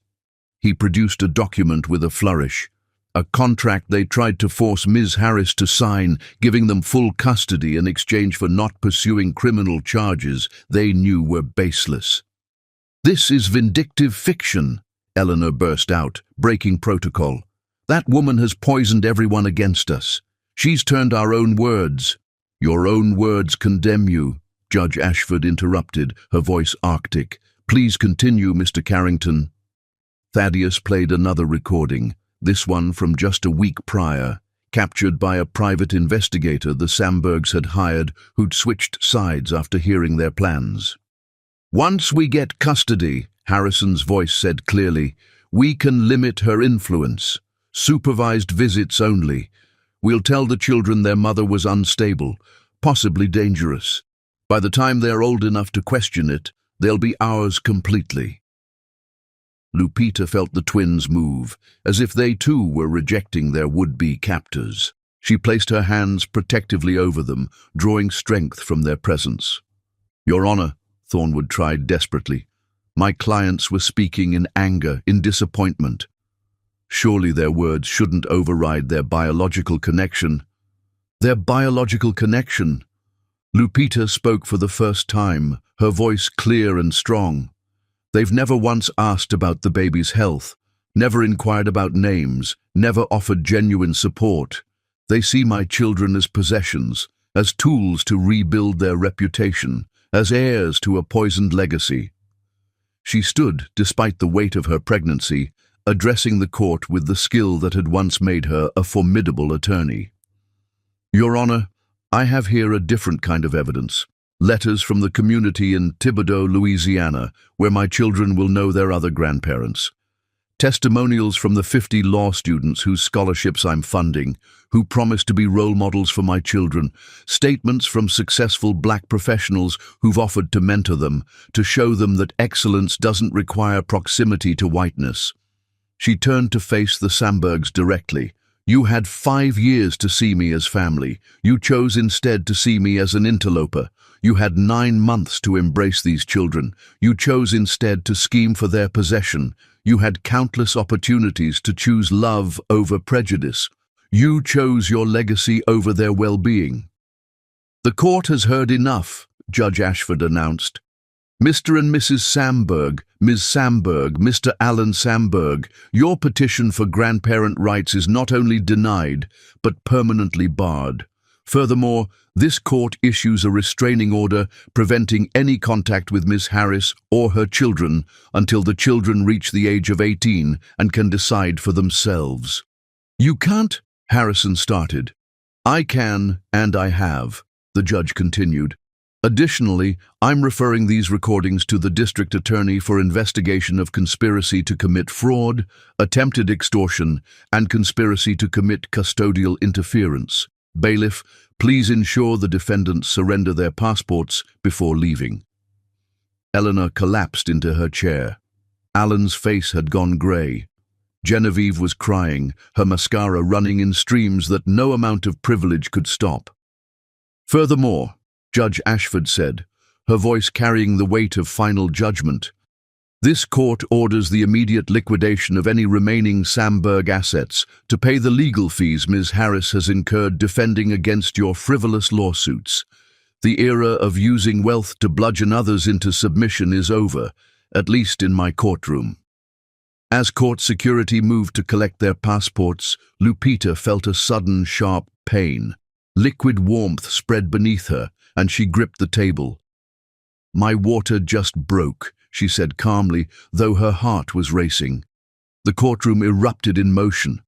he produced a document with a flourish, "a contract they tried to force Ms. Harris to sign, giving them full custody in exchange for not pursuing criminal charges they knew were baseless." "This is vindictive fiction," Eleanor burst out, breaking protocol. "That woman has poisoned everyone against us. She's turned our own words." "Your own words condemn you," Judge Ashford interrupted, her voice arctic. "Please continue, Mr. Carrington." Thaddeus played another recording, this one from just a week prior, captured by a private investigator the Sambergs had hired who'd switched sides after hearing their plans. "Once we get custody," Harrison's voice said clearly, "we can limit her influence. Supervised visits only. We'll tell the children their mother was unstable, possibly dangerous. By the time they're old enough to question it, they'll be ours completely." Lupita felt the twins move, as if they too were rejecting their would-be captors. She placed her hands protectively over them, drawing strength from their presence. "Your Honor," Thornwood tried desperately, "my clients were speaking in anger, in disappointment. Surely their words shouldn't override their biological connection." "Their biological connection?" Lupita spoke for the first time, her voice clear and strong. "They've never once asked about the baby's health, never inquired about names, never offered genuine support. They see my children as possessions, as tools to rebuild their reputation, as heirs to a poisoned legacy." She stood, despite the weight of her pregnancy, addressing the court with the skill that had once made her a formidable attorney. "Your Honor, I have here a different kind of evidence. Letters from the community in Thibodaux, Louisiana, where my children will know their other grandparents. Testimonials from the 50 law students whose scholarships I'm funding, who promise to be role models for my children. Statements from successful black professionals who've offered to mentor them, to show them that excellence doesn't require proximity to whiteness." She turned to face the Sambergs directly. "You had 5 years to see me as family. You chose instead to see me as an interloper. You had 9 months to embrace these children. You chose instead to scheme for their possession. You had countless opportunities to choose love over prejudice. You chose your legacy over their well-being." "The court has heard enough," Judge Ashford announced. "Mr. and Mrs. Samberg, Ms. Samberg, Mr. Alan Samberg, your petition for grandparent rights is not only denied, but permanently barred. Furthermore, this court issues a restraining order preventing any contact with Ms. Harris or her children until the children reach the age of 18 and can decide for themselves." "You can't," Harrison started. "I can, and I have," the judge continued. "Additionally, I'm referring these recordings to the district attorney for investigation of conspiracy to commit fraud, attempted extortion, and conspiracy to commit custodial interference. Bailiff, please ensure the defendants surrender their passports before leaving." Eleanor collapsed into her chair. Alan's face had gone grey. Genevieve was crying, her mascara running in streams that no amount of privilege could stop. "Furthermore," Judge Ashford said, her voice carrying the weight of final judgment, "this court orders the immediate liquidation of any remaining Samberg assets to pay the legal fees Ms. Harris has incurred defending against your frivolous lawsuits. The era of using wealth to bludgeon others into submission is over, at least in my courtroom." As court security moved to collect their passports, Lupita felt a sudden, sharp pain. Liquid warmth spread beneath her, and she gripped the table. "My water just broke," she said calmly, though her heart was racing. The courtroom erupted in motion.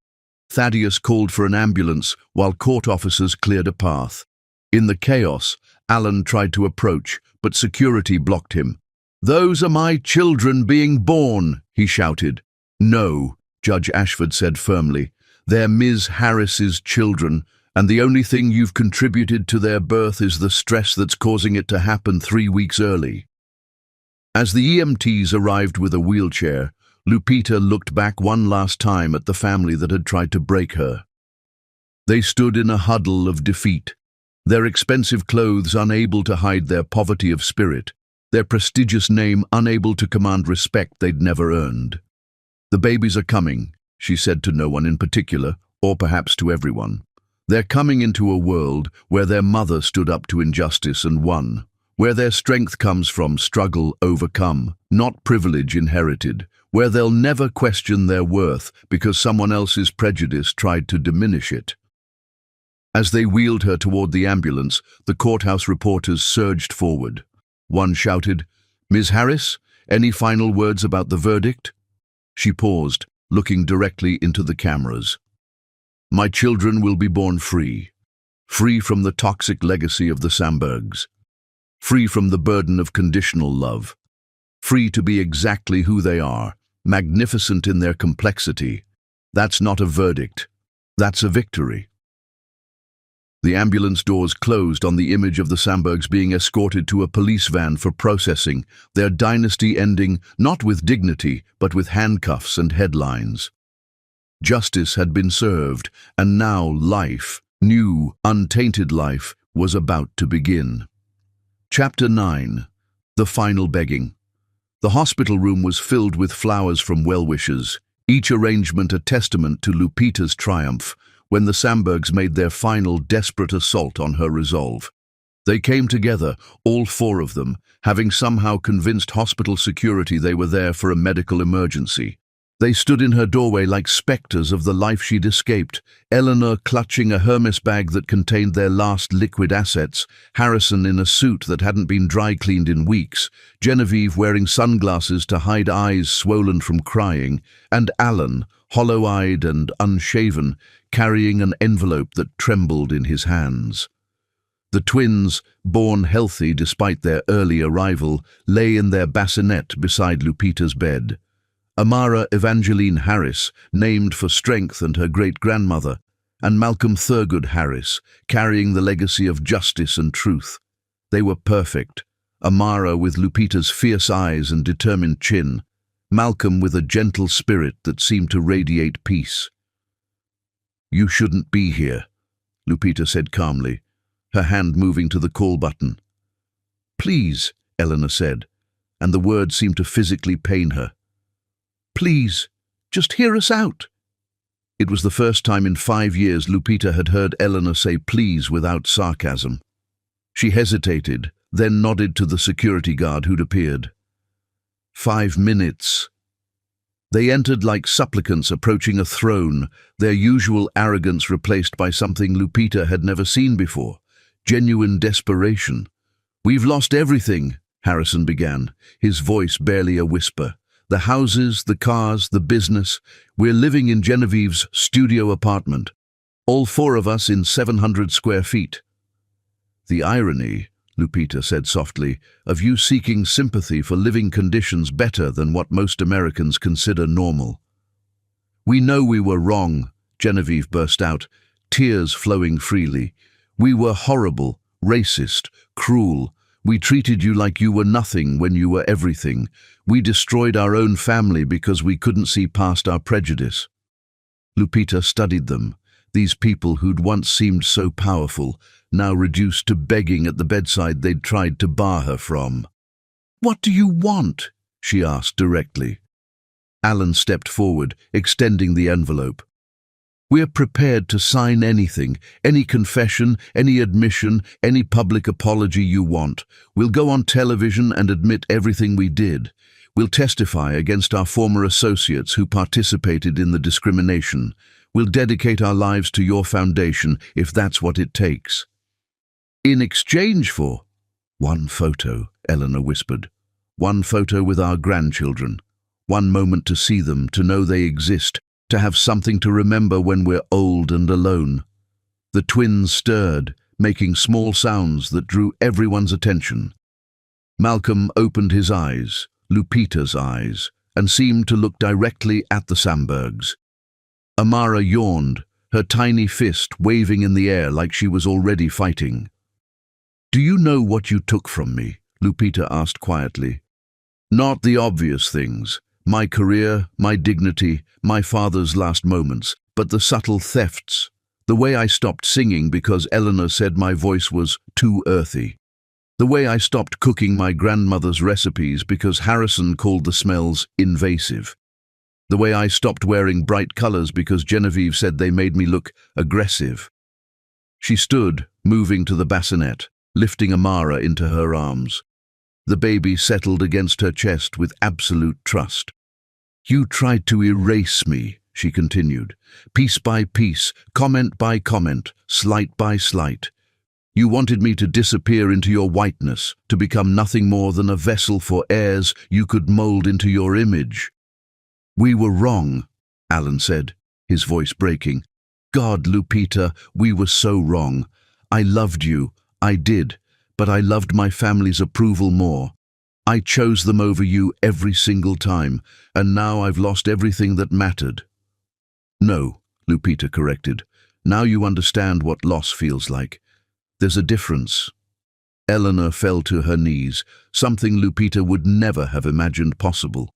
Thaddeus called for an ambulance while court officers cleared a path. In the chaos, Alan tried to approach, but security blocked him. "Those are my children being born," he shouted. "No," Judge Ashford said firmly. "They're Ms. Harris's children, and the only thing you've contributed to their birth is the stress that's causing it to happen 3 weeks early." As the EMTs arrived with a wheelchair, Lupita looked back one last time at the family that had tried to break her. They stood in a huddle of defeat, their expensive clothes unable to hide their poverty of spirit, their prestigious name unable to command respect they'd never earned. "The babies are coming," she said to no one in particular, or perhaps to everyone. "They're coming into a world where their mother stood up to injustice and won, where their strength comes from struggle overcome, not privilege inherited, where they'll never question their worth because someone else's prejudice tried to diminish it. As they wheeled her toward the ambulance, the courthouse reporters surged forward. One shouted, "Ms. Harris, any final words about the verdict?" She paused, looking directly into the cameras. "My children will be born free. Free from the toxic legacy of the Sambergs. Free from the burden of conditional love. Free to be exactly who they are, magnificent in their complexity. That's not a verdict. That's a victory." The ambulance doors closed on the image of the Sambergs being escorted to a police van for processing, their dynasty ending not with dignity, but with handcuffs and headlines. Justice had been served, and now life, new, untainted life, was about to begin. Chapter 9. The Final Begging. The hospital room was filled with flowers from well-wishers, each arrangement a testament to Lupita's triumph, when the Sambergs made their final desperate assault on her resolve. They came together, all four of them, having somehow convinced hospital security they were there for a medical emergency. They stood in her doorway like specters of the life she'd escaped, Eleanor clutching a Hermes bag that contained their last liquid assets, Harrison in a suit that hadn't been dry-cleaned in weeks, Genevieve wearing sunglasses to hide eyes swollen from crying, and Alan, hollow-eyed and unshaven, carrying an envelope that trembled in his hands. The twins, born healthy despite their early arrival, lay in their bassinet beside Lupita's bed. Amara Evangeline Harris, named for strength and her great-grandmother, and Malcolm Thurgood Harris, carrying the legacy of justice and truth. They were perfect, Amara with Lupita's fierce eyes and determined chin, Malcolm with a gentle spirit that seemed to radiate peace. "You shouldn't be here," Lupita said calmly, her hand moving to the call button. "Please," Eleanor said, and the words seemed to physically pain her. "Please, just hear us out." It was the first time in 5 years Lupita had heard Eleanor say please without sarcasm. She hesitated, then nodded to the security guard who'd appeared. 5 minutes. They entered like supplicants approaching a throne, their usual arrogance replaced by something Lupita had never seen before, genuine desperation. "We've lost everything," Harrison began, his voice barely a whisper. "The houses, the cars, the business. We're living in Genevieve's studio apartment. All four of us in 700 square feet. The irony," Lupita said softly, "of you seeking sympathy for living conditions better than what most Americans consider normal." "We know we were wrong," Genevieve burst out, tears flowing freely. "We were horrible, racist, cruel. We treated you like you were nothing when you were everything. We destroyed our own family because we couldn't see past our prejudice." Lupita studied them, these people who'd once seemed so powerful, now reduced to begging at the bedside they'd tried to bar her from. "What do you want?" she asked directly. Alan stepped forward, extending the envelope. "We're prepared to sign anything, any confession, any admission, any public apology you want. We'll go on television and admit everything we did. We'll testify against our former associates who participated in the discrimination. We'll dedicate our lives to your foundation if that's what it takes." "In exchange for—" "One photo," Eleanor whispered. "One photo with our grandchildren. One moment to see them, to know they exist, to have something to remember when we're old and alone." The twins stirred, making small sounds that drew everyone's attention. Malcolm opened his eyes, Lupita's eyes, and seemed to look directly at the Sambergs. Amara yawned, her tiny fist waving in the air like she was already fighting. "Do you know what you took from me?" Lupita asked quietly. "Not the obvious things. My career, my dignity, my father's last moments, but the subtle thefts. The way I stopped singing because Eleanor said my voice was too earthy. The way I stopped cooking my grandmother's recipes because Harrison called the smells invasive. The way I stopped wearing bright colors because Genevieve said they made me look aggressive." She stood, moving to the bassinet, lifting Amara into her arms. The baby settled against her chest with absolute trust. "You tried to erase me," she continued, "piece by piece, comment by comment, slight by slight. You wanted me to disappear into your whiteness, to become nothing more than a vessel for airs you could mold into your image." "We were wrong," Alan said, his voice breaking. "God, Lupita, we were so wrong. I loved you, I did, but I loved my family's approval more. I chose them over you every single time, and now I've lost everything that mattered." "No," Lupita corrected. "Now you understand what loss feels like. There's a difference." Eleanor fell to her knees, something Lupita would never have imagined possible.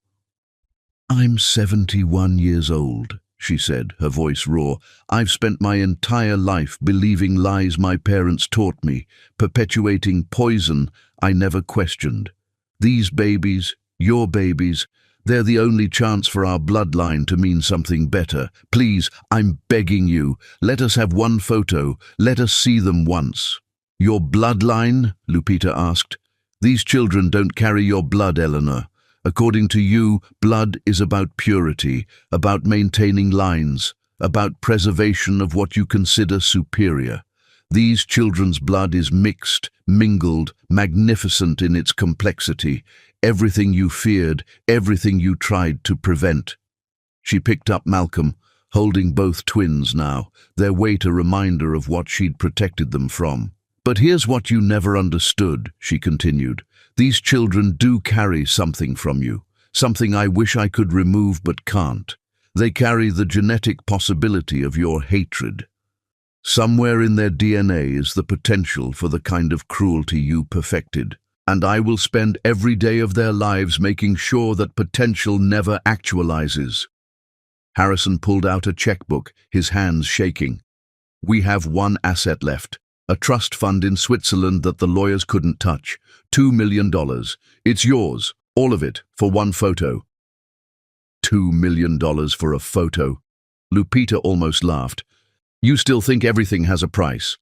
"I'm 71 years old," she said, her voice raw. "I've spent my entire life believing lies my parents taught me, perpetuating poison I never questioned. These babies, your babies, they're the only chance for our bloodline to mean something better. Please, I'm begging you, let us have one photo. Let us see them once." "Your bloodline?" Lupita asked. "These children don't carry your blood, Eleanor. According to you, blood is about purity, about maintaining lines, about preservation of what you consider superior. These children's blood is mixed, mingled, magnificent in its complexity. Everything you feared, everything you tried to prevent." She picked up Malcolm, holding both twins now, their weight a reminder of what she'd protected them from. "But here's what you never understood," she continued. "These children do carry something from you, something I wish I could remove but can't. They carry the genetic possibility of your hatred. Somewhere in their DNA is the potential for the kind of cruelty you perfected, and I will spend every day of their lives making sure that potential never actualizes." Harrison pulled out a checkbook, his hands shaking. "We have one asset left. A trust fund in Switzerland that the lawyers couldn't touch. $2 million. It's yours, all of it, for one photo." $2 million for a photo. Lupita almost laughed. "You still think everything has a price?"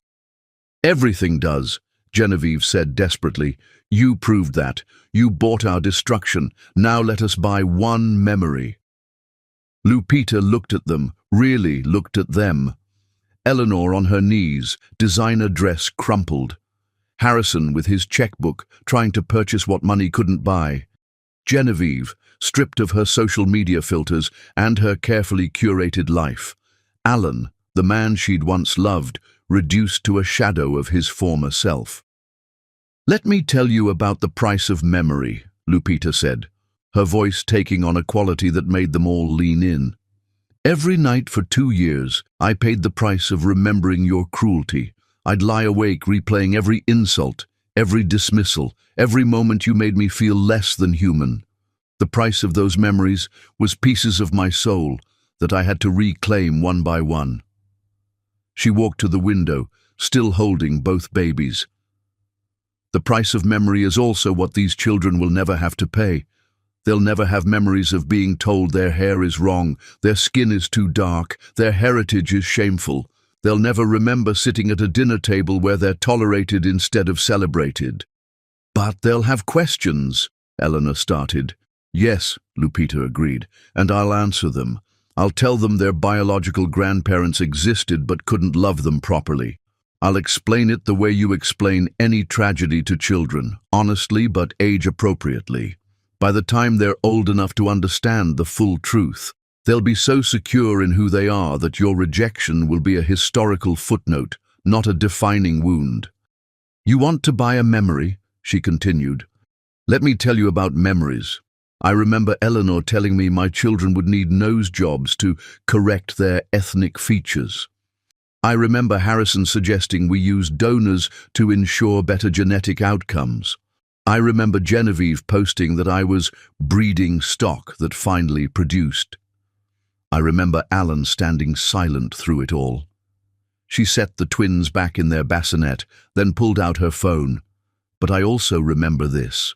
"Everything does," Genevieve said desperately. "You proved that. You bought our destruction. Now let us buy one memory." Lupita looked at them, really looked at them. Eleanor on her knees, designer dress crumpled. Harrison with his checkbook, trying to purchase what money couldn't buy. Genevieve, stripped of her social media filters and her carefully curated life. Alan, the man she'd once loved, reduced to a shadow of his former self. "Let me tell you about the price of memory," Lupita said, her voice taking on a quality that made them all lean in. "Every night for 2 years, I paid the price of remembering your cruelty. I'd lie awake replaying every insult, every dismissal, every moment you made me feel less than human. The price of those memories was pieces of my soul that I had to reclaim one by one." She walked to the window, still holding both babies. "The price of memory is also what these children will never have to pay. They'll never have memories of being told their hair is wrong, their skin is too dark, their heritage is shameful. They'll never remember sitting at a dinner table where they're tolerated instead of celebrated." "But they'll have questions," Eleanor started. "Yes," Lupita agreed, "and I'll answer them. I'll tell them their biological grandparents existed but couldn't love them properly. I'll explain it the way you explain any tragedy to children, honestly but age-appropriately. By the time they're old enough to understand the full truth, they'll be so secure in who they are that your rejection will be a historical footnote, not a defining wound." "You want to buy a memory?" she continued. "Let me tell you about memories. I remember Eleanor telling me my children would need nose jobs to correct their ethnic features. I remember Harrison suggesting we use donors to ensure better genetic outcomes. I remember Genevieve posting that I was breeding stock that finally produced. I remember Alan standing silent through it all." She set the twins back in their bassinet, then pulled out her phone. "But I also remember this."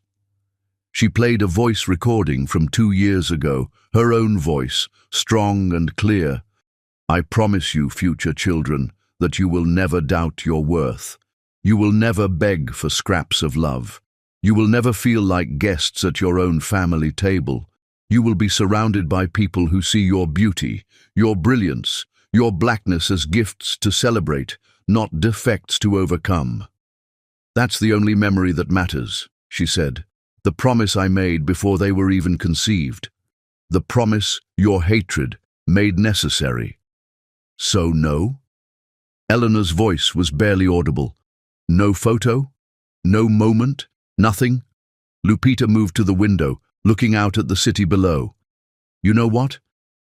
She played a voice recording from 2 years ago, her own voice, strong and clear. "I promise you, future children, that you will never doubt your worth. You will never beg for scraps of love. You will never feel like guests at your own family table. You will be surrounded by people who see your beauty, your brilliance, your blackness as gifts to celebrate, not defects to overcome. That's the only memory that matters, she said. The promise I made before they were even conceived. The promise your hatred made necessary. So no? Eleanor's voice was barely audible. No photo? No moment? Nothing? Lupita moved to the window, looking out at the city below. You know what?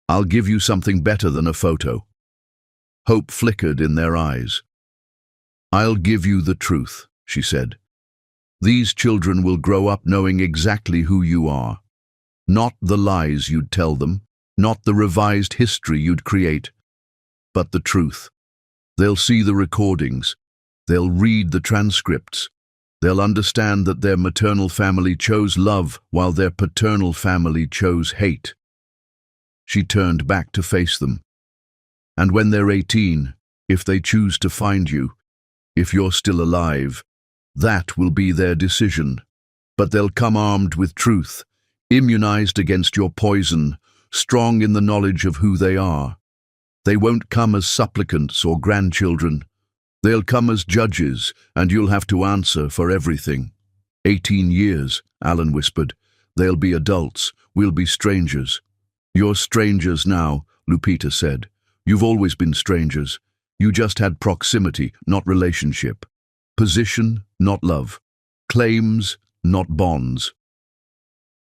I'll give you something better than a photo. Hope flickered in their eyes. I'll give you the truth, she said. These children will grow up knowing exactly who you are. Not the lies you'd tell them, not the revised history you'd create, but the truth. They'll see the recordings. They'll read the transcripts. They'll understand that their maternal family chose love while their paternal family chose hate. She turned back to face them. And when they're 18, if they choose to find you, if you're still alive, that will be their decision. But they'll come armed with truth, immunized against your poison, strong in the knowledge of who they are. They won't come as supplicants or grandchildren. They'll come as judges, and you'll have to answer for everything. 18 years, Alan whispered. They'll be adults. We'll be strangers. You're strangers now, Lupita said. You've always been strangers. You just had proximity, not relationship. Position, not love. Claims, not bonds.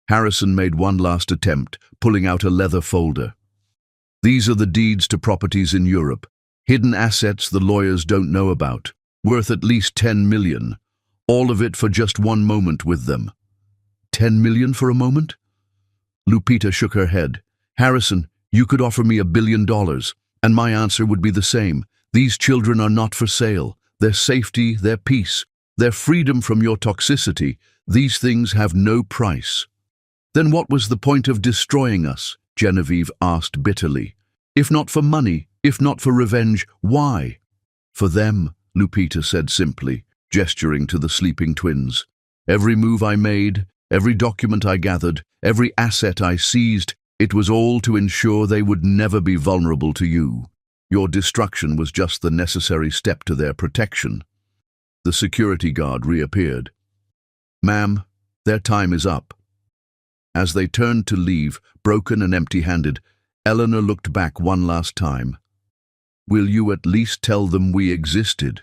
Harrison made one last attempt, pulling out a leather folder. These are the deeds to properties in Europe. Hidden assets the lawyers don't know about, worth at least 10 million. All of it for just one moment with them. 10 million for a moment? Lupita shook her head. Harrison, you could offer me $1 billion, and my answer would be the same. These children are not for sale. Their safety, their peace, their freedom from your toxicity, these things have no price. Then what was the point of destroying us? Genevieve asked bitterly. If not for money, if not for revenge, why? For them, Lupita said simply, gesturing to the sleeping twins. Every move I made, every document I gathered, every asset I seized, it was all to ensure they would never be vulnerable to you. Your destruction was just the necessary step to their protection. The security guard reappeared. Ma'am, their time is up. As they turned to leave, broken and empty-handed, Eleanor looked back one last time. Will you at least tell them we existed?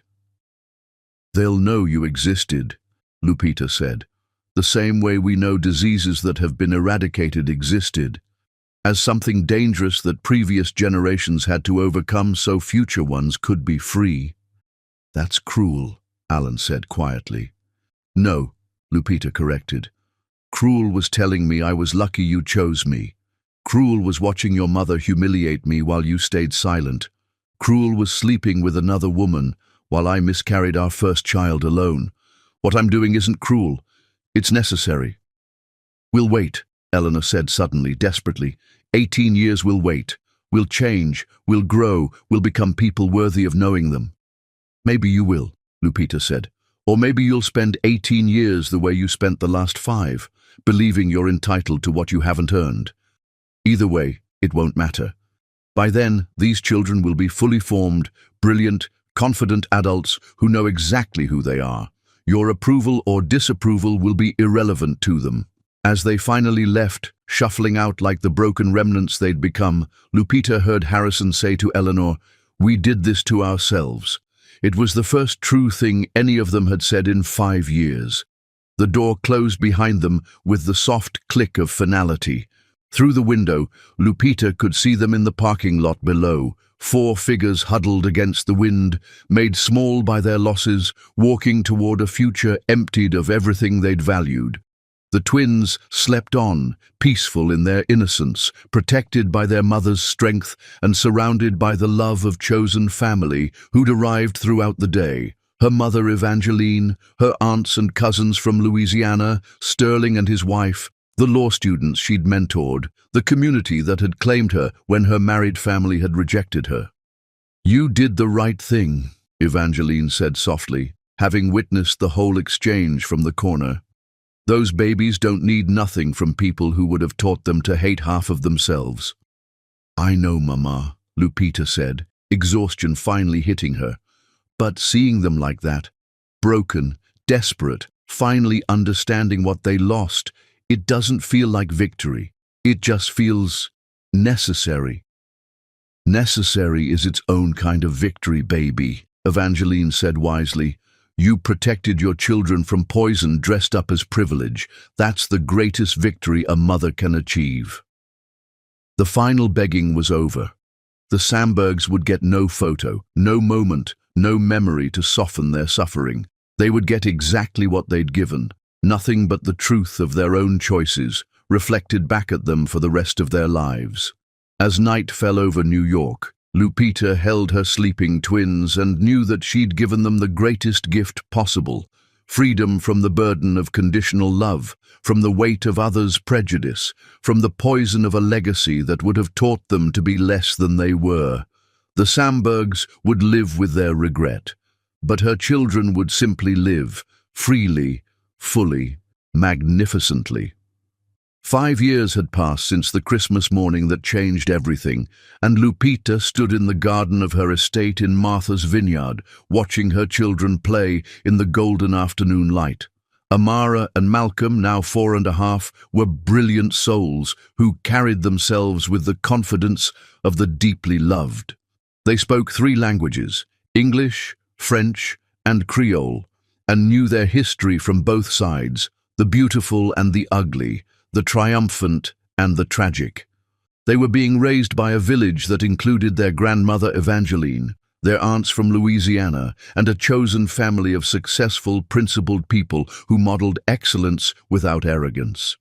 They'll know you existed, Lupita said, the same way we know diseases that have been eradicated existed. As something dangerous that previous generations had to overcome so future ones could be free. That's cruel, Alan said quietly. No, Lupita corrected. Cruel was telling me I was lucky you chose me. Cruel was watching your mother humiliate me while you stayed silent. Cruel was sleeping with another woman while I miscarried our first child alone. What I'm doing isn't cruel. It's necessary. We'll wait, Eleanor said suddenly, desperately. 18 years we'll wait. We'll change. We'll grow. We'll become people worthy of knowing them. Maybe you will, Lupita said. Or maybe you'll spend 18 years the way you spent the last 5, believing you're entitled to what you haven't earned. Either way, it won't matter. By then, these children will be fully formed, brilliant, confident adults who know exactly who they are. Your approval or disapproval will be irrelevant to them. As they finally left, shuffling out like the broken remnants they'd become, Lupita heard Harrison say to Eleanor, "We did this to ourselves." It was the first true thing any of them had said in 5 years. The door closed behind them with the soft click of finality. Through the window, Lupita could see them in the parking lot below, 4 figures huddled against the wind, made small by their losses, walking toward a future emptied of everything they'd valued. The twins slept on, peaceful in their innocence, protected by their mother's strength and surrounded by the love of chosen family who'd arrived throughout the day. Her mother Evangeline, her aunts and cousins from Louisiana, Sterling and his wife, the law students she'd mentored, the community that had claimed her when her married family had rejected her. "You did the right thing," Evangeline said softly. having witnessed the whole exchange from the corner. Those babies don't need nothing from people who would have taught them to hate half of themselves. I know, Mama, Lupita said, exhaustion finally hitting her. But seeing them like that, broken, desperate, finally understanding what they lost, it doesn't feel like victory. It just feels necessary. Necessary is its own kind of victory, baby, Evangeline said wisely. You protected your children from poison dressed up as privilege. That's the greatest victory a mother can achieve. The final begging was over. The Sandbergs would get no photo, no moment, no memory to soften their suffering. They would get exactly what they'd given, nothing but the truth of their own choices, reflected back at them for the rest of their lives. As night fell over New York, Lupita held her sleeping twins and knew that she'd given them the greatest gift possible, freedom from the burden of conditional love, from the weight of others' prejudice, from the poison of a legacy that would have taught them to be less than they were. The Sandbergs would live with their regret, but her children would simply live, freely, fully, magnificently. 5 years had passed since the Christmas morning that changed everything, and Lupita stood in the garden of her estate in Martha's Vineyard, watching her children play in the golden afternoon light. Amara and Malcolm, now 4.5, were brilliant souls who carried themselves with the confidence of the deeply loved. They spoke 3 languages, English, French, and Creole, and knew their history from both sides, the beautiful and the ugly, the triumphant and the tragic. They were being raised by a village that included their grandmother Evangeline, their aunts from Louisiana, and a chosen family of successful, principled people who modeled excellence without arrogance.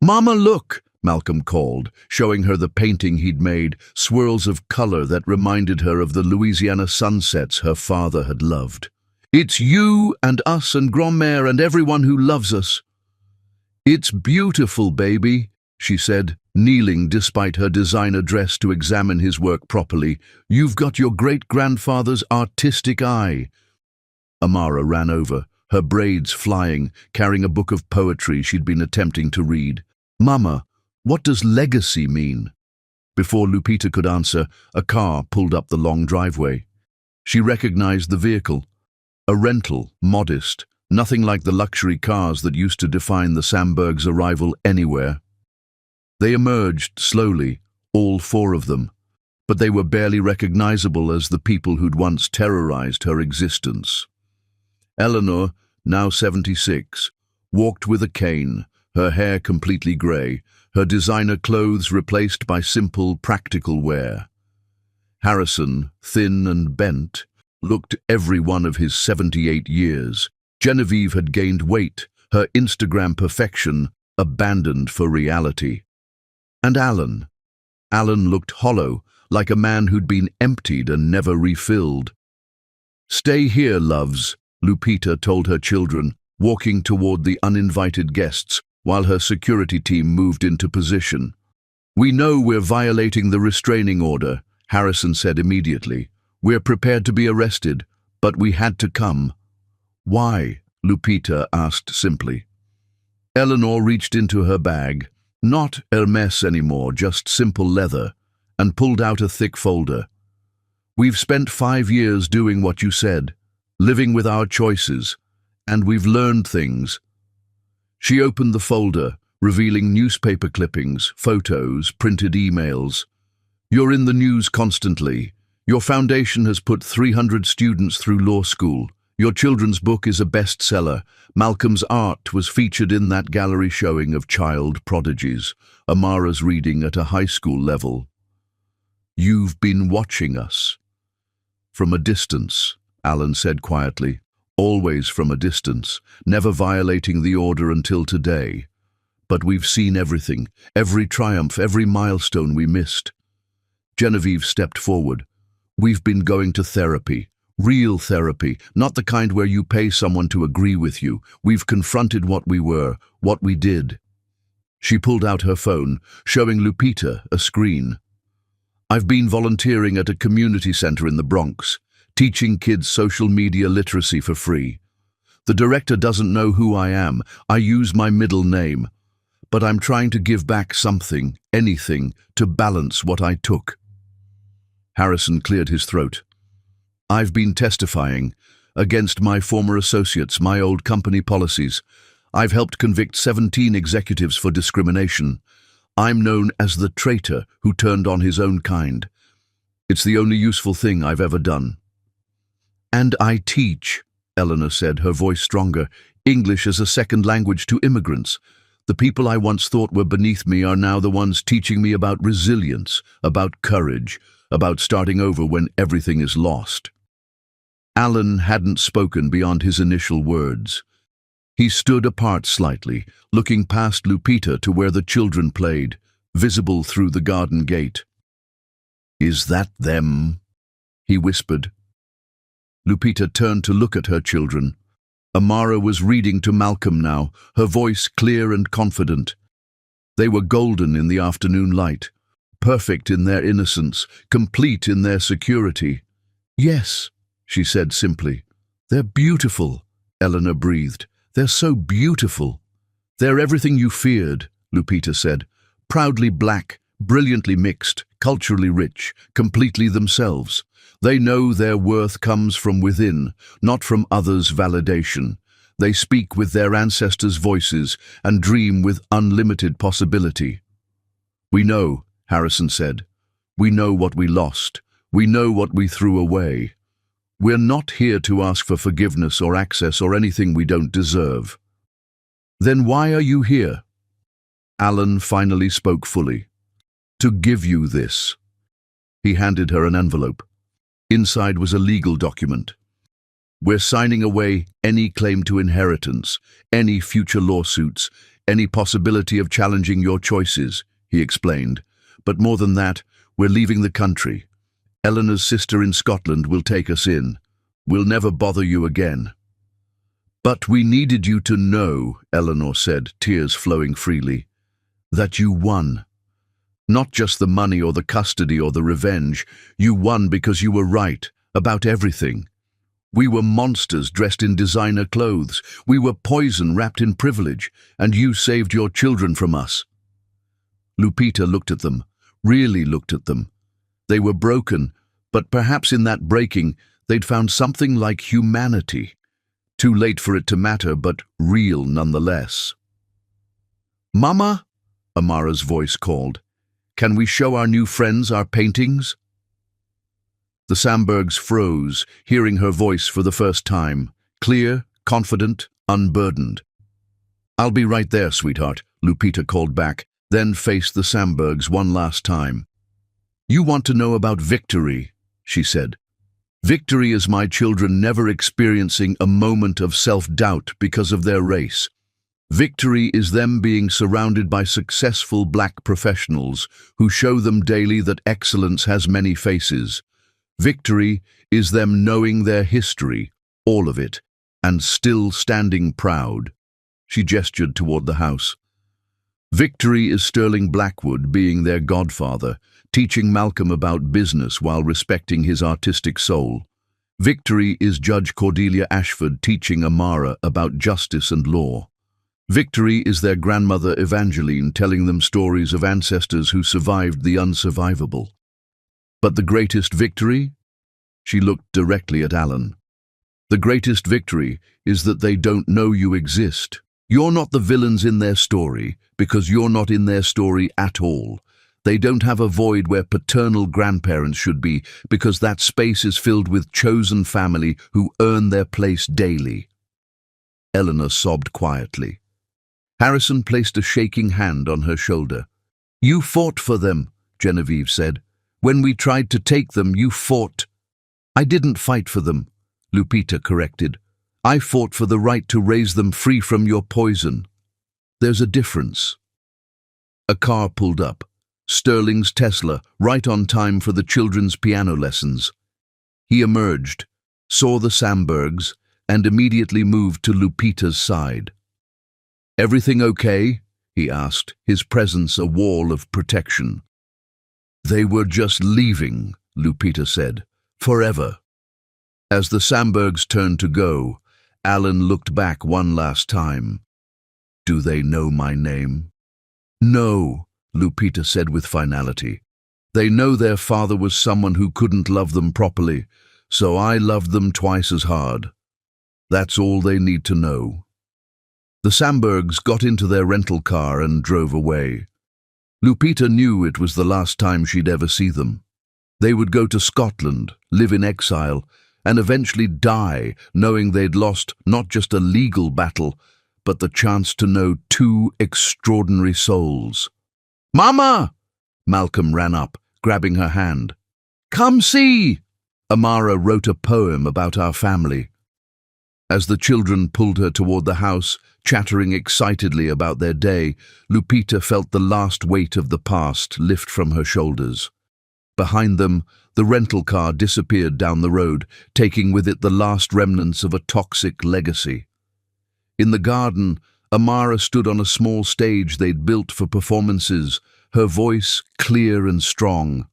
"Mama, look!" Malcolm called, showing her the painting he'd made, swirls of color that reminded her of the Louisiana sunsets her father had loved. "It's you and us and Grand-mère and everyone who loves us." "It's beautiful, baby," she said, kneeling despite her designer dress to examine his work properly. "You've got your great-grandfather's artistic eye." Amara ran over, her braids flying, carrying a book of poetry she'd been attempting to read. "Mama, what does legacy mean?" Before Lupita could answer, a car pulled up the long driveway. She recognized the vehicle. A rental, modest, nothing like the luxury cars that used to define the Sandbergs' arrival anywhere. They emerged slowly, all 4 of them, but they were barely recognizable as the people who'd once terrorized her existence. Eleanor, now 76, walked with a cane, her hair completely grey, her designer clothes replaced by simple, practical wear. Harrison, thin and bent, looked every one of his 78 years. Genevieve had gained weight, her Instagram perfection abandoned for reality. And Alan looked hollow, like a man who'd been emptied and never refilled. "Stay here, loves," Lupita told her children, walking toward the uninvited guests while her security team moved into position. "We know we're violating the restraining order," Harrison said immediately. "We're prepared to be arrested, but we had to come." "Why?" Lupita asked simply. Eleanor reached into her bag, not Hermes anymore, just simple leather, and pulled out a thick folder. "We've spent 5 years doing what you said, living with our choices, and we've learned things." She opened the folder, revealing newspaper clippings, photos, printed emails. "You're in the news constantly. Your foundation has put 300 students through law school. Your children's book is a bestseller. Malcolm's art was featured in that gallery showing of child prodigies. Amara's reading at a high school level. You've been watching us." "From a distance," Alan said quietly. "Always from a distance, never violating the order until today. But we've seen everything, every triumph, every milestone we missed." Genevieve stepped forward. "We've been going to therapy. Real therapy, not the kind where you pay someone to agree with you. We've confronted what we were, what we did." She pulled out her phone, showing Lupita a screen. "I've been volunteering at a community center in the Bronx, teaching kids social media literacy for free. The director doesn't know who I am. I use my middle name. But I'm trying to give back something, anything, to balance what I took." Harrison cleared his throat. "I've been testifying against my former associates, my old company policies. I've helped convict 17 executives for discrimination. I'm known as the traitor who turned on his own kind. It's the only useful thing I've ever done." "And I teach," Eleanor said, her voice stronger, "English as a second language to immigrants. The people I once thought were beneath me are now the ones teaching me about resilience, about courage, about starting over when everything is lost." Alan hadn't spoken beyond his initial words. He stood apart slightly, looking past Lupita to where the children played, visible through the garden gate. "Is that them?" he whispered. Lupita turned to look at her children. Amara was reading to Malcolm now, her voice clear and confident. They were golden in the afternoon light, perfect in their innocence, complete in their security. "Yes," she said simply. "They're beautiful," Eleanor breathed. "They're so beautiful." "They're everything you feared," Lupita said. "Proudly black, brilliantly mixed, culturally rich, completely themselves. They know their worth comes from within, not from others' validation. They speak with their ancestors' voices and dream with unlimited possibility." "We know," Harrison said. "We know what we lost. We know what we threw away. We're not here to ask for forgiveness or access or anything we don't deserve." "Then why are you here?" Alan finally spoke fully. "To give you this." He handed her an envelope. Inside was a legal document. "We're signing away any claim to inheritance, any future lawsuits, any possibility of challenging your choices," he explained. "But more than that, we're leaving the country. Eleanor's sister in Scotland will take us in. We'll never bother you again." "But we needed you to know," Eleanor said, tears flowing freely, "that you won. Not just the money or the custody or the revenge. You won because you were right about everything. We were monsters dressed in designer clothes. We were poison wrapped in privilege, and you saved your children from us." Lupita looked at them, really looked at them. They were broken, but perhaps in that breaking, they'd found something like humanity. Too late for it to matter, but real nonetheless. "Mama," Amara's voice called, "can we show our new friends our paintings?" The Sambergs froze, hearing her voice for the first time, clear, confident, unburdened. "I'll be right there, sweetheart," Lupita called back, then faced the Sambergs one last time. "You want to know about victory," she said. "Victory is my children never experiencing a moment of self-doubt because of their race. Victory is them being surrounded by successful black professionals who show them daily that excellence has many faces. Victory is them knowing their history, all of it, and still standing proud." She gestured toward the house. "Victory is Sterling Blackwood being their godfather, teaching Malcolm about business while respecting his artistic soul. Victory is Judge Cordelia Ashford teaching Amara about justice and law. Victory is their grandmother Evangeline telling them stories of ancestors who survived the unsurvivable. But the greatest victory?" She looked directly at Alan. "The greatest victory is that they don't know you exist. You're not the villains in their story, because you're not in their story at all. They don't have a void where paternal grandparents should be, because that space is filled with chosen family who earn their place daily." Eleanor sobbed quietly. Harrison placed a shaking hand on her shoulder. "You fought for them," Genevieve said. "When we tried to take them, you fought." "I didn't fight for them," Lupita corrected. "I fought for the right to raise them free from your poison. There's a difference." A car pulled up. Sterling's Tesla, right on time for the children's piano lessons. He emerged, saw the Sambergs, and immediately moved to Lupita's side. "Everything okay?" he asked, his presence a wall of protection. "They were just leaving," Lupita said. "Forever." As the Sambergs turned to go, Alan looked back one last time. Do they know my name? No, Lupita said with finality. They know their father was someone who couldn't love them properly, so I loved them twice as hard. That's all they need to know. The Sambergs got into their rental car and drove away. Lupita knew it was the last time she'd ever see them. They would go to Scotland, live in exile, and eventually die, knowing they'd lost not just a legal battle, but the chance to know two extraordinary souls. "Mama!" Malcolm ran up, grabbing her hand. "Come see!" Amara wrote a poem about our family. As the children pulled her toward the house, chattering excitedly about their day, Lupita felt the last weight of the past lift from her shoulders. Behind them, the rental car disappeared down the road, taking with it the last remnants of a toxic legacy. In the garden, Amara stood on a small stage they'd built for performances, her voice clear and strong.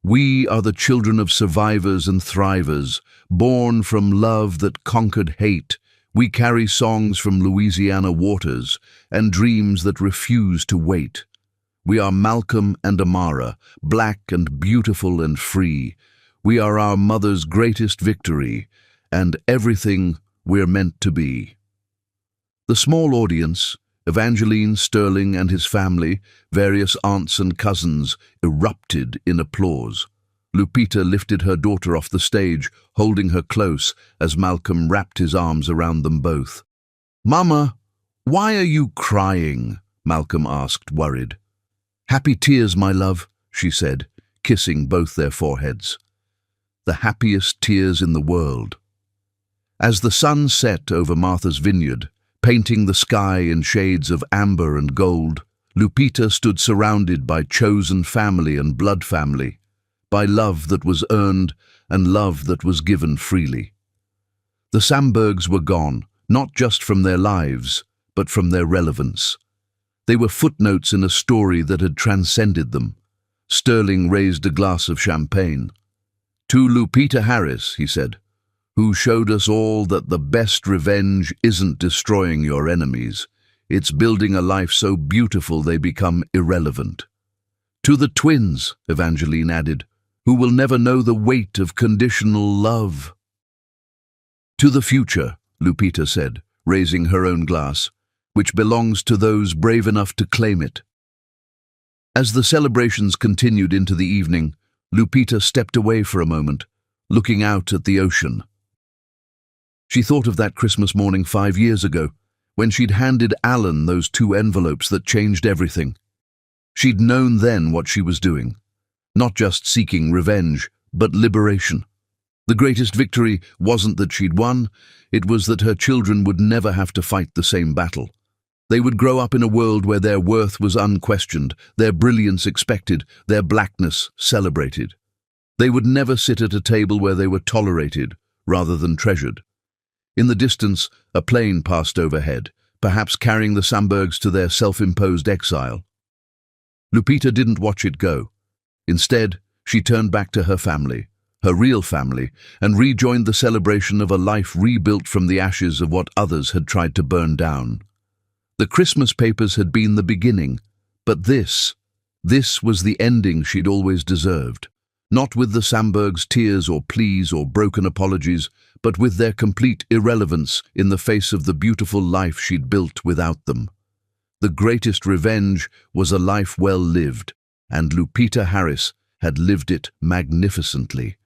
"We are the children of survivors and thrivers, born from love that conquered hate. We carry songs from Louisiana waters and dreams that refuse to wait. We are Malcolm and Amara, black and beautiful and free. We are our mother's greatest victory, and everything we're meant to be." The small audience, Evangeline Sterling and his family, various aunts and cousins, erupted in applause. Lupita lifted her daughter off the stage, holding her close as Malcolm wrapped his arms around them both. "Mama, why are you crying?" Malcolm asked, worried. "Happy tears, my love," she said, kissing both their foreheads. The happiest tears in the world. As the sun set over Martha's vineyard, painting the sky in shades of amber and gold, Lupita stood surrounded by chosen family and blood family, by love that was earned and love that was given freely. The Sambergs were gone, not just from their lives, but from their relevance. They were footnotes in a story that had transcended them. Sterling raised a glass of champagne. "To Lupita Harris," he said, "who showed us all that the best revenge isn't destroying your enemies. It's building a life so beautiful they become irrelevant. To the twins," Evangeline added, "who will never know the weight of conditional love." "To the future," Lupita said, raising her own glass, "which belongs to those brave enough to claim it." As the celebrations continued into the evening, Lupita stepped away for a moment, looking out at the ocean. She thought of that Christmas morning 5 years ago, when she'd handed Alan those 2 envelopes that changed everything. She'd known then what she was doing. Not just seeking revenge, but liberation. The greatest victory wasn't that she'd won, it was that her children would never have to fight the same battle. They would grow up in a world where their worth was unquestioned, their brilliance expected, their blackness celebrated. They would never sit at a table where they were tolerated rather than treasured. In the distance, a plane passed overhead, perhaps carrying the Sambergs to their self-imposed exile. Lupita didn't watch it go. Instead, she turned back to her family, her real family, and rejoined the celebration of a life rebuilt from the ashes of what others had tried to burn down. The Christmas papers had been the beginning, but this was the ending she'd always deserved. Not with the Sambergs' tears or pleas or broken apologies, but with their complete irrelevance in the face of the beautiful life she'd built without them. The greatest revenge was a life well lived, and Lupita Harris had lived it magnificently.